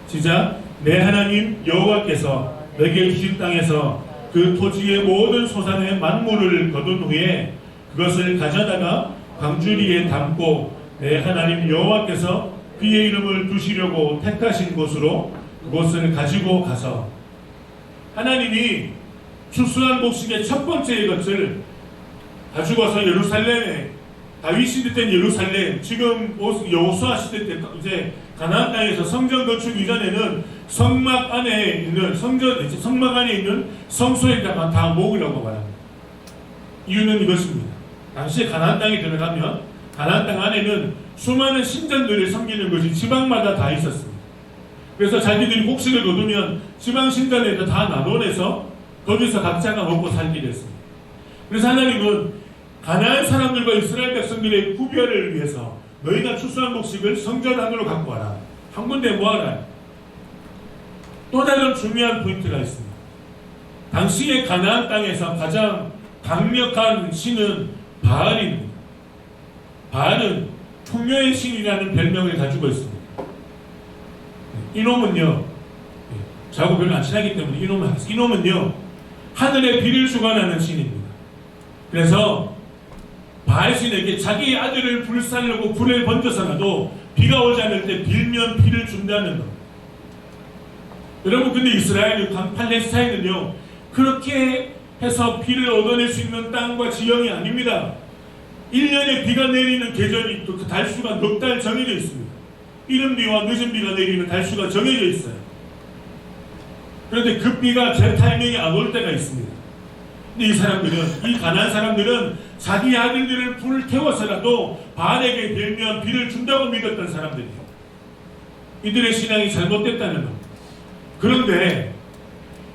시작. 내 하나님 여호와께서 내게 주신 땅에서 그 토지의 모든 소산의 만물을 거둔 후에 그것을 가져다가 광주리에 담고 내 하나님 여호와께서 그의 이름을 두시려고 택하신 곳으로 그곳을 가지고 가서 하나님이 추수한 곡식의 첫 번째 것을 가지고 와서 예루살렘에 다윗 시대 때 예루살렘 지금 여호수아 시대 때 이제 가나안 땅에서 성전 건축 이전에는 성막 안에 있는 성막 안에 있는 성소에다가 다 모으려고 말합니다. 이유는 이것입니다. 당시에 가나안 땅에 들어가면 가나안 땅 안에는 수많은 신전들을 섬기는 것이 지방마다 다 있었습니다. 그래서 자기들이 곡식을 거두면 지방 신전에다 다 나눠내서 거기서 각자가 먹고 살게 됐습니다. 그래서 하나님은 가나안 사람들과 이스라엘 백성들의 구별을 위해서 너희가 추수한 곡식을 성전 안으로 갖고 와라. 한 군데 모아라. 또 다른 중요한 포인트가 있습니다. 당시의 가나안 땅에서 가장 강력한 신은 바알입니다. 바알은 풍요의 신이라는 별명을 가지고 있습니다. 이놈은요, 저하고 별로 안 친하기 때문에 이놈을 하겠습니다. 이놈은요, 하늘의 비를 주관하는 신입니다. 그래서 바알신에게 자기 아들을 불살르고 불에 번져서라도 비가 오지 않을 때 빌면 비를 준다는 것. 여러분, 근데 이스라엘, 팔레스타인은요, 그렇게 해서 비를 얻어낼 수 있는 땅과 지형이 아닙니다. 1년에 비가 내리는 계절이 그 달수가 넉 달 정해져 있습니다. 이른 비와 늦은 비가 내리는 달수가 정해져 있어요. 그런데 그 비가 제 타이밍에 안 올 때가 있습니다. 근데 이 사람들은, 이 가난한 사람들은 자기 아들들을 불을 태워서라도 바알에게 빌면 비를 준다고 믿었던 사람들이에요. 이들의 신앙이 잘못됐다는 겁니다. 그런데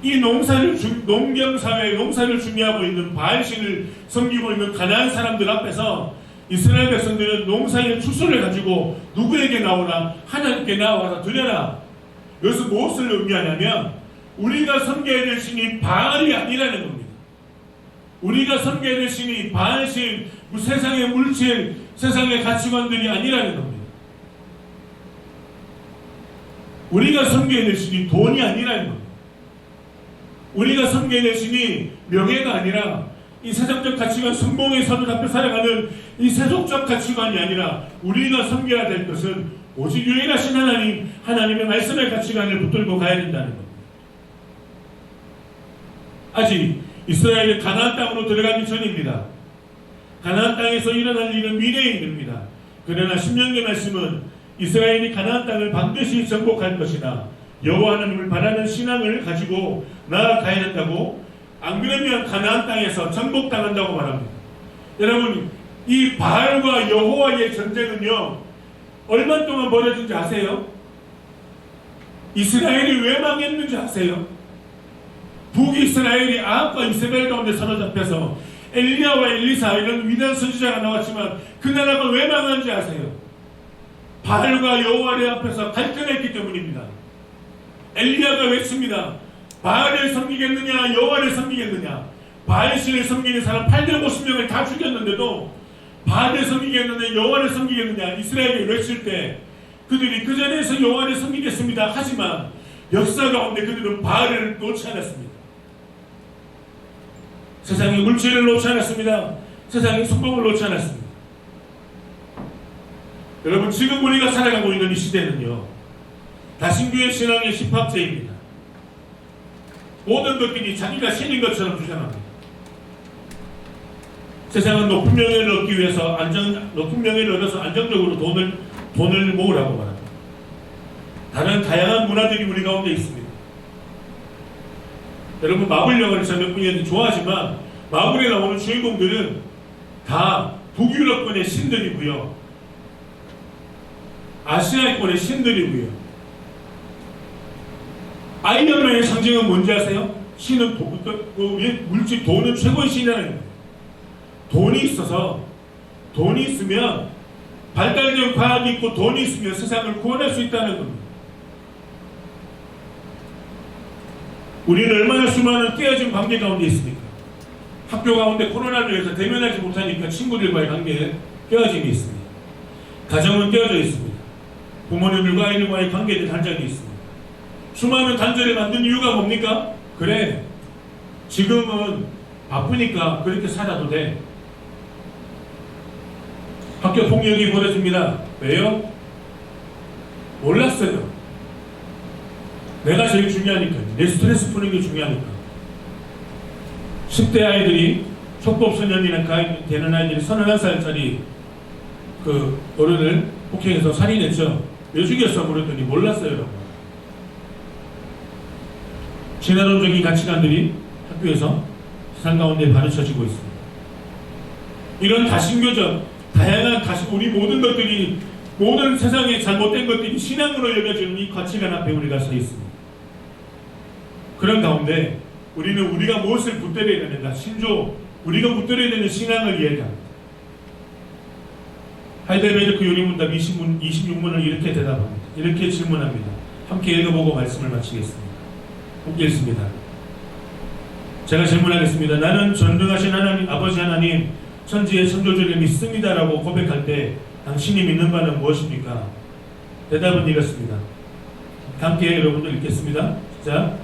이 농경사회에 농사를 중요하고 있는 바알신을 섬기고 있는 가나안 사람들 앞에서 이스라엘 백성들은 농사의 추수를 가지고 누구에게 나오나? 하나님께 나와서 드려라. 여기서 무엇을 의미하냐면 우리가 섬겨야 될 신이 바알이 아니라는 겁니다. 우리가 섬겨야 될 신이 바알신, 세상의 물질, 세상의 가치관들이 아니라는 겁니다. 우리가 섬겨야 될 신이 돈이 아니라는 겁니다. 우리가 섬겨야 될 신이 명예가 아니라 이 세상적 가치관, 성공의 선을 앞에 살아가는 이 세속적 가치관이 아니라 우리가 섬겨야 될 것은 오직 유일하신 하나님, 하나님의 말씀의 가치관을 붙들고 가야 된다는 겁니다. 아직 이스라엘이 가나안 땅으로 들어가기 전입니다. 가나안 땅에서 일어날 일은 미래에 있습니다. 그러나 신명기 말씀은 이스라엘이 가나안 땅을 반드시 정복할 것이나 여호와 하나님을 바라는 신앙을 가지고 나아가야 된다고, 안 그러면 가나안 땅에서 정복당한다고 말합니다. 여러분, 이 바알과 여호와의 전쟁은요, 얼마 동안 벌어진지 아세요? 이스라엘이 왜 망했는지 아세요? 북이스라엘이 아합과 이세벨 가운데 사로잡혀서 엘리야와 엘리사 이런 위대한 선지자가 나왔지만 그 나라가 왜 망한지 아세요? 바알과 여호와의 앞에서 갈등했기 때문입니다. 엘리야가 외칩니다. 바알을 섬기겠느냐 여호와를 섬기겠느냐. 바알신을 섬기는 사람 850명을 다 죽였는데도 바알을 섬기겠느냐 여호와를 섬기겠느냐 이스라엘이 외칠 때 그들이 그 자리에서 여호와를 섬기겠습니다. 하지만 역사 가운데 그들은 바알을 놓지 않았습니다. 세상에 물질을 놓지 않았습니다. 세상에 성공을 놓지 않았습니다. 여러분, 지금 우리가 살아가고 있는 이 시대는요, 다신교의 신앙의 집합체입니다. 모든 것들이 자기가 신인 것처럼 주장합니다. 세상은 높은 명예를 얻기 위해서 높은 명예를 얻어서 안정적으로 돈을 모으라고 말합니다. 다른 다양한 문화들이 우리 가운데 있습니다. 여러분, 마블 영화를 저 몇 분이 좋아하지만 마블에 나오는 주인공들은 다 북유럽권의 신들이고요, 아시아권의 신들이고요. 아이언맨의 상징은 뭔지 아세요? 신은 물질, 돈은 최고의 신이라는 거예요. 돈이 있어서, 돈이 있으면, 발달된 과학이 있고 돈이 있으면 세상을 구원할 수 있다는 겁니다. 우리는 얼마나 수많은 깨어진 관계 가운데 있습니까? 학교 가운데 코로나로 해서 대면하지 못하니까 친구들과의 관계에 깨어짐이 있습니다. 가정은 깨어져 있습니다. 부모님들과 아이들과의 관계에 단절이 있습니다. 수많은 단절을 만든 이유가 뭡니까? 그래, 지금은 바쁘니까 그렇게 살아도 돼. 학교 폭력이 벌어집니다. 왜요? 몰랐어요. 내가 제일 중요하니까. 내 스트레스 푸는 게 중요하니까. 10대 아이들이, 촉법소년이나 되는 아이들이 31살짜리 그 어른을 폭행해서 살인했죠. 왜 죽였어? 그랬더니 몰랐어요, 여러분. 진화론적인 가치관들이 학교에서 세상 가운데 가르쳐지고 있습니다. 이런 다신교적, 다양한 우리 모든 것들이, 모든 세상의 잘못된 것들이 신앙으로 여겨지는 이 가치관 앞에 우리가 서 있습니다. 그런 가운데 우리는 우리가 무엇을 붙들어야 되는가? 신조, 우리가 붙들어야 되는 신앙을 이야기합니다. 하이델베르크 요리문답 26문을 이렇게 대답합니다. 이렇게 질문합니다. 함께 읽어보고 말씀을 마치겠습니다. 함께 읽습니다. 제가 질문하겠습니다. 나는 전능하신 하나님, 아버지 하나님, 천지의 창조주를 믿습니다라고 고백할 때 당신이 믿는 바는 무엇입니까? 대답은 이렇습니다. 함께 여러분들 읽겠습니다. 자,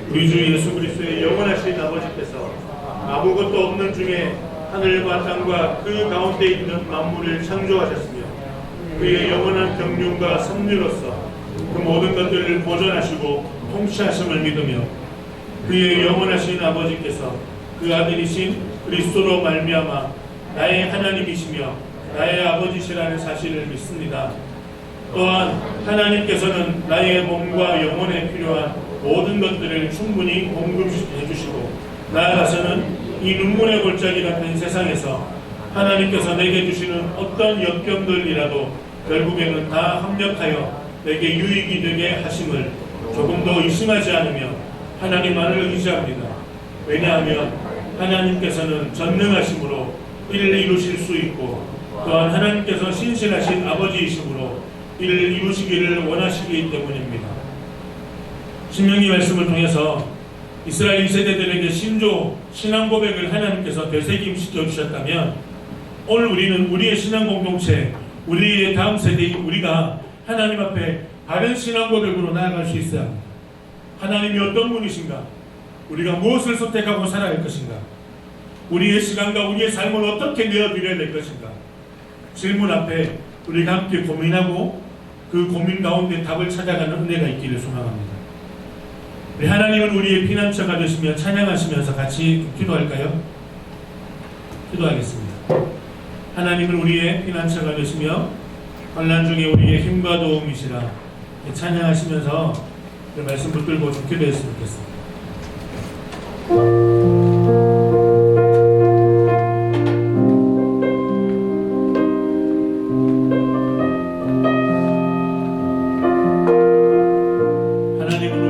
우리 주 예수 그리스도의 영원하신 아버지께서 아무것도 없는 중에 하늘과 땅과 그 가운데 있는 만물을 창조하셨으며 그의 영원한 경륜과 섭리로서 그 모든 것들을 보존하시고 통치하심을 믿으며 그의 영원하신 아버지께서 그 아들이신 그리스도로 말미암아 나의 하나님이시며 나의 아버지시라는 사실을 믿습니다. 또한 하나님께서는 나의 몸과 영혼에 필요한 모든 것들을 충분히 공급해 주시고 나아가서는 이 눈물의 골짜기 같은 세상에서 하나님께서 내게 주시는 어떤 역경들이라도 결국에는 다 합력하여 내게 유익이 되게 하심을 조금도 의심하지 않으며 하나님만을 의지합니다. 왜냐하면 하나님께서는 전능하심으로 이를 이루실 수 있고 또한 하나님께서 신실하신 아버지이심으로 이를 이루시기를 원하시기 때문입니다. 신명기 말씀을 통해서 이스라엘 세대들에게 신앙 고백을 하나님께서 되새김시켜 주셨다면 오늘 우리는 우리의 신앙 공동체, 우리의 다음 세대인 우리가 하나님 앞에 바른 신앙 고백으로 나아갈 수 있어야 합니다. 하나님이 어떤 분이신가? 우리가 무엇을 선택하고 살아갈 것인가? 우리의 시간과 우리의 삶을 어떻게 내어드려야 될 것인가? 질문 앞에 우리가 함께 고민하고 그 고민 가운데 답을 찾아가는 은혜가 있기를 소망합니다. 우리 하나님은 우리의 피난처가 되시며 찬양하시면서 같이 기도할까요? 기도하겠습니다. 하나님은 우리의 피난처가 되시며 환난 중에 우리의 힘과 도움이시라 찬양하시면서 그 말씀 붙들고 좀 기도했으면 좋겠습니다. 하나님은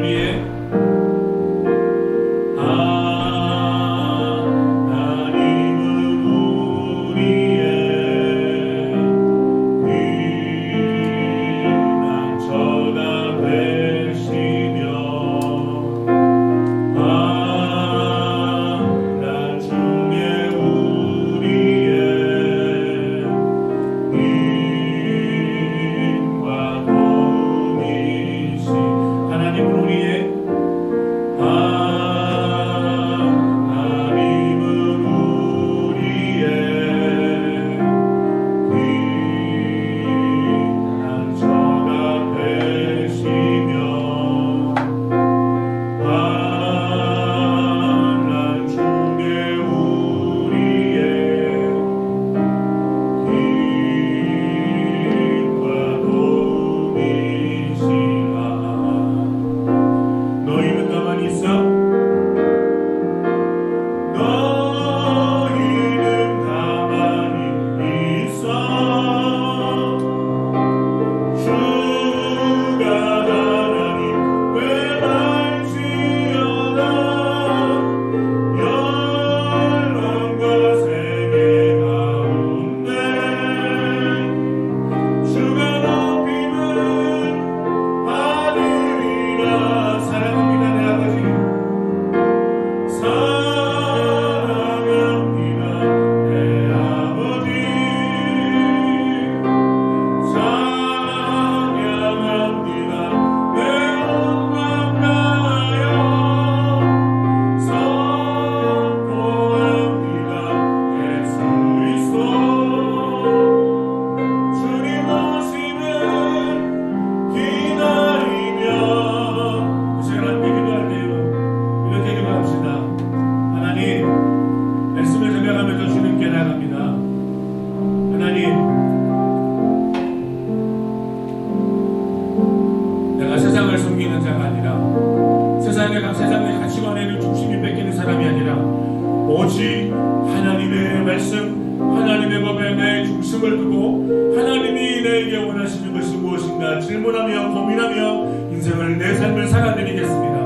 자가 아니라 세상의 가치관에는 중심이 뺏기는 사람이 아니라 오직 하나님의 말씀, 하나님의 법에 내 중심을 두고 하나님이 내게 원하시는 것이 무엇인가 질문하며 고민하며 인생을 내 삶을 살아드리겠습니다.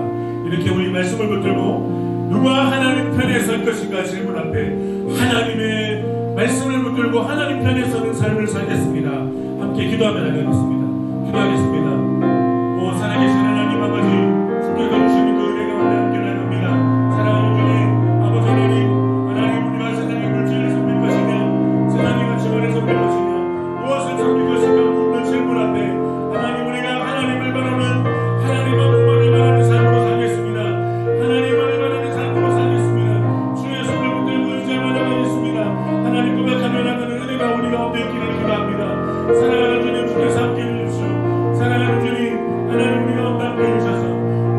이렇게 우리 말씀을 붙들고 누가 하나님 편에 설 것인가 질문 앞에 하나님의 말씀을 붙들고 하나님 편에 서는 삶을 살겠습니다. 함께 기도하며 나가겠습니다. 기도하겠습니다. 오 살아계신 하나님 아버지, 주께 거주시는 그 은혜 가운데 함께 나갑니다. 사랑하는 주님, 아버지 하나님, 우리가 세상의 물질을 섬길 것이며 세상의 가치관을 섬길 것이며 무엇을 섬길 것인가 묻는 질문 앞에 하나님, 우리가 하나님을 바라는 하나님과 목마를 바라는 삶으로 살겠습니다. 하나님만을 바라는 삶으로 살겠습니다. 주의 손을 붙들고 의지하며 나가겠습니다. 하나님 고백하며 나가는 은혜가 우리 가운데 있기를 기도합니다. 사랑하는 주님, 주께서 함께 해주십시오. 사랑하는 주님, 하나님 우리 가운데 함께 해주셔서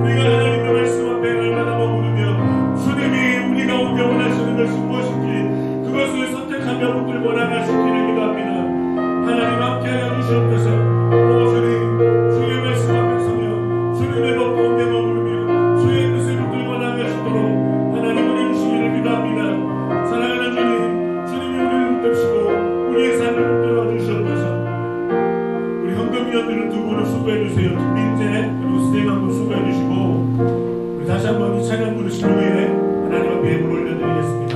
우리가 하나님의 말씀 앞에 날마다 머무르며 주님이 우리 가운데 원하시는 것이 무엇인지 그것을 선택하며 붙들고 나가시기를 기도합니다. 하나님 함께 하여 주시옵소서. 오 주님, 주의 말씀 앞에 서며 주님의 법 가운데 머무르며 주의 뜻을 붙들고 나가시도록 하나님 은혜 주시기를 기도합니다. 사랑하는 주님, 주님이 우리를 붙드시고 우리의 삶을 붙들어 주시옵소서. 우리 헌금위원들은 두 분을 수고해 주세요. 김민재 그리고 수행 한분 수고해 주시고 우리 다시 한번 이 찬양 부르신 후에 하나님 앞에 예물을 올려드리겠습니다.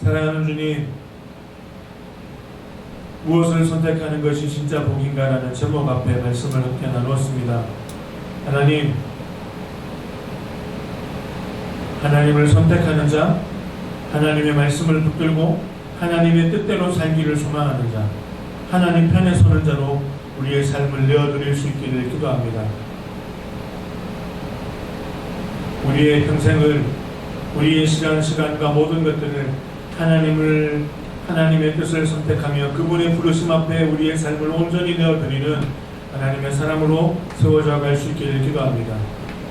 사랑하는 주님, 무엇을 선택하는 것이 진짜 복인가라는 제목 앞에 말씀을 함께 나누었습니다. 하나님, 하나님을 선택하는 자, 하나님의 말씀을 붙들고 하나님의 뜻대로 살기를 소망하는 자, 하나님 편에 서는 자로 우리의 삶을 내어드릴 수 있기를 기도합니다. 우리의 평생을, 우리의 시간과 모든 것들을 하나님의 뜻을 선택하며 그분의 부르심 앞에 우리의 삶을 온전히 내어드리는 하나님의 사람으로 세워져 갈 수 있기를 기도합니다.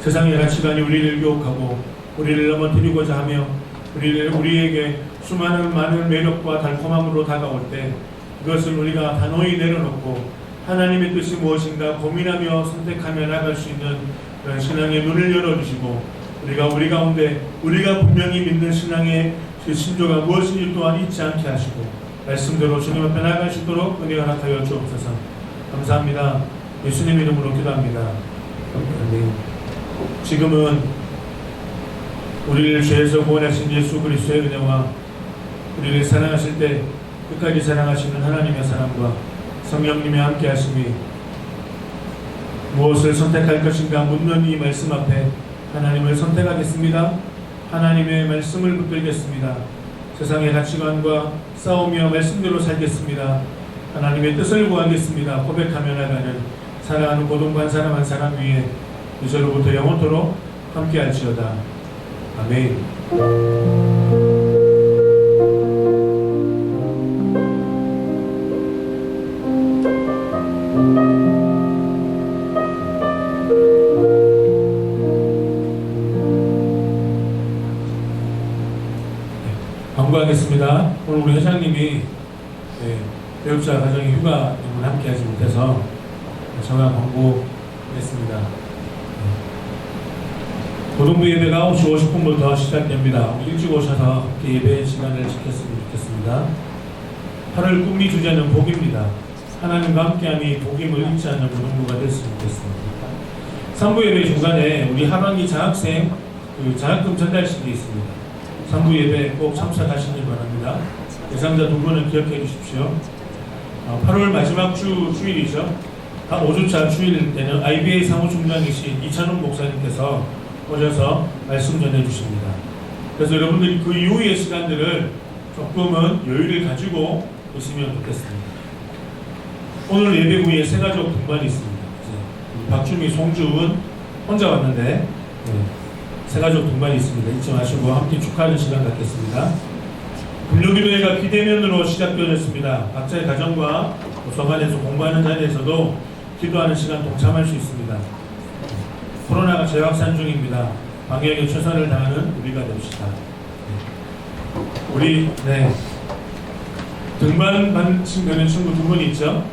세상의 가치관이 우리를 유혹하고 우리를 넘어뜨리고자 하며 우리에게 많은 매력과 달콤함으로 다가올 때 그것을 우리가 단호히 내려놓고 하나님의 뜻이 무엇인가 고민하며 선택하며 나갈 수 있는 그런 신앙의 눈을 열어주시고 우리 가운데 우리가 분명히 믿는 신앙의 그 신조가 무엇인지 또한 잊지 않게 하시고 말씀대로 주님 앞에 나갈 수 있도록 은혜 허락하여 주옵소서. 감사합니다. 예수님 이름으로 기도합니다. 지금은 우리를 죄에서 구원하신 예수 그리스도의 은혜와 우리를 사랑하실 때 끝까지 사랑하시는 하나님의 사랑과 성령님의 함께 하심이 무엇을 선택할 것인가 묻는 이 말씀 앞에 하나님을 선택하겠습니다. 하나님의 말씀을 붙들겠습니다. 세상의 가치관과 싸우며 말씀대로 살겠습니다. 하나님의 뜻을 구하겠습니다. 고백하며 나가는 사랑하는 고동관 사람 한 사람 위에 이제로부터 영원토록 함께 할지어다. 아멘. 광고하겠습니다. 오늘 우리 회장님이 배우자 가정이 휴가 때문에 함께하지 못해서 제가 광고했습니다. 고등부 예배가 9시 50분부터 시작됩니다. 일찍 오셔서 함께 예배 시간을 지켰으면 좋겠습니다. 8월 꿈이 주제는 복입니다. 하나님과 함께함이 복임을 잊지 않는 고등부가 됐으면 좋겠습니다. 3부 예배 중간에 우리 하반기 장학생 장학금 전달식이 있습니다. 3부 예배 꼭 참석하시길 바랍니다. 대상자 2분은 기억해 주십시오. 8월 마지막 주일이죠. 한 5주차 주일 때는 IBA 사무총장이신 이찬훈 목사님께서 오셔서 말씀 전해 주십니다. 그래서 여러분들이 그 이후의 시간들을 조금은 여유를 가지고 오시면 좋겠습니다. 오늘 예배 후에 세 가족 등반이 있습니다. 박주미, 송주은 혼자 왔는데 세 가족 등반이 있습니다. 잊지 마시고 함께 축하하는 시간 갖겠습니다. 금요기도회가 비대면으로 시작되었습니다. 각자의 가정과 도서관에서 공부하는 자리에서도 기도하는 시간 동참할 수 있습니다. 코로나가 재확산 중입니다. 방역에 최선을 다하는 우리가 됩시다. 우리 등반 되는 친구 2분 있죠?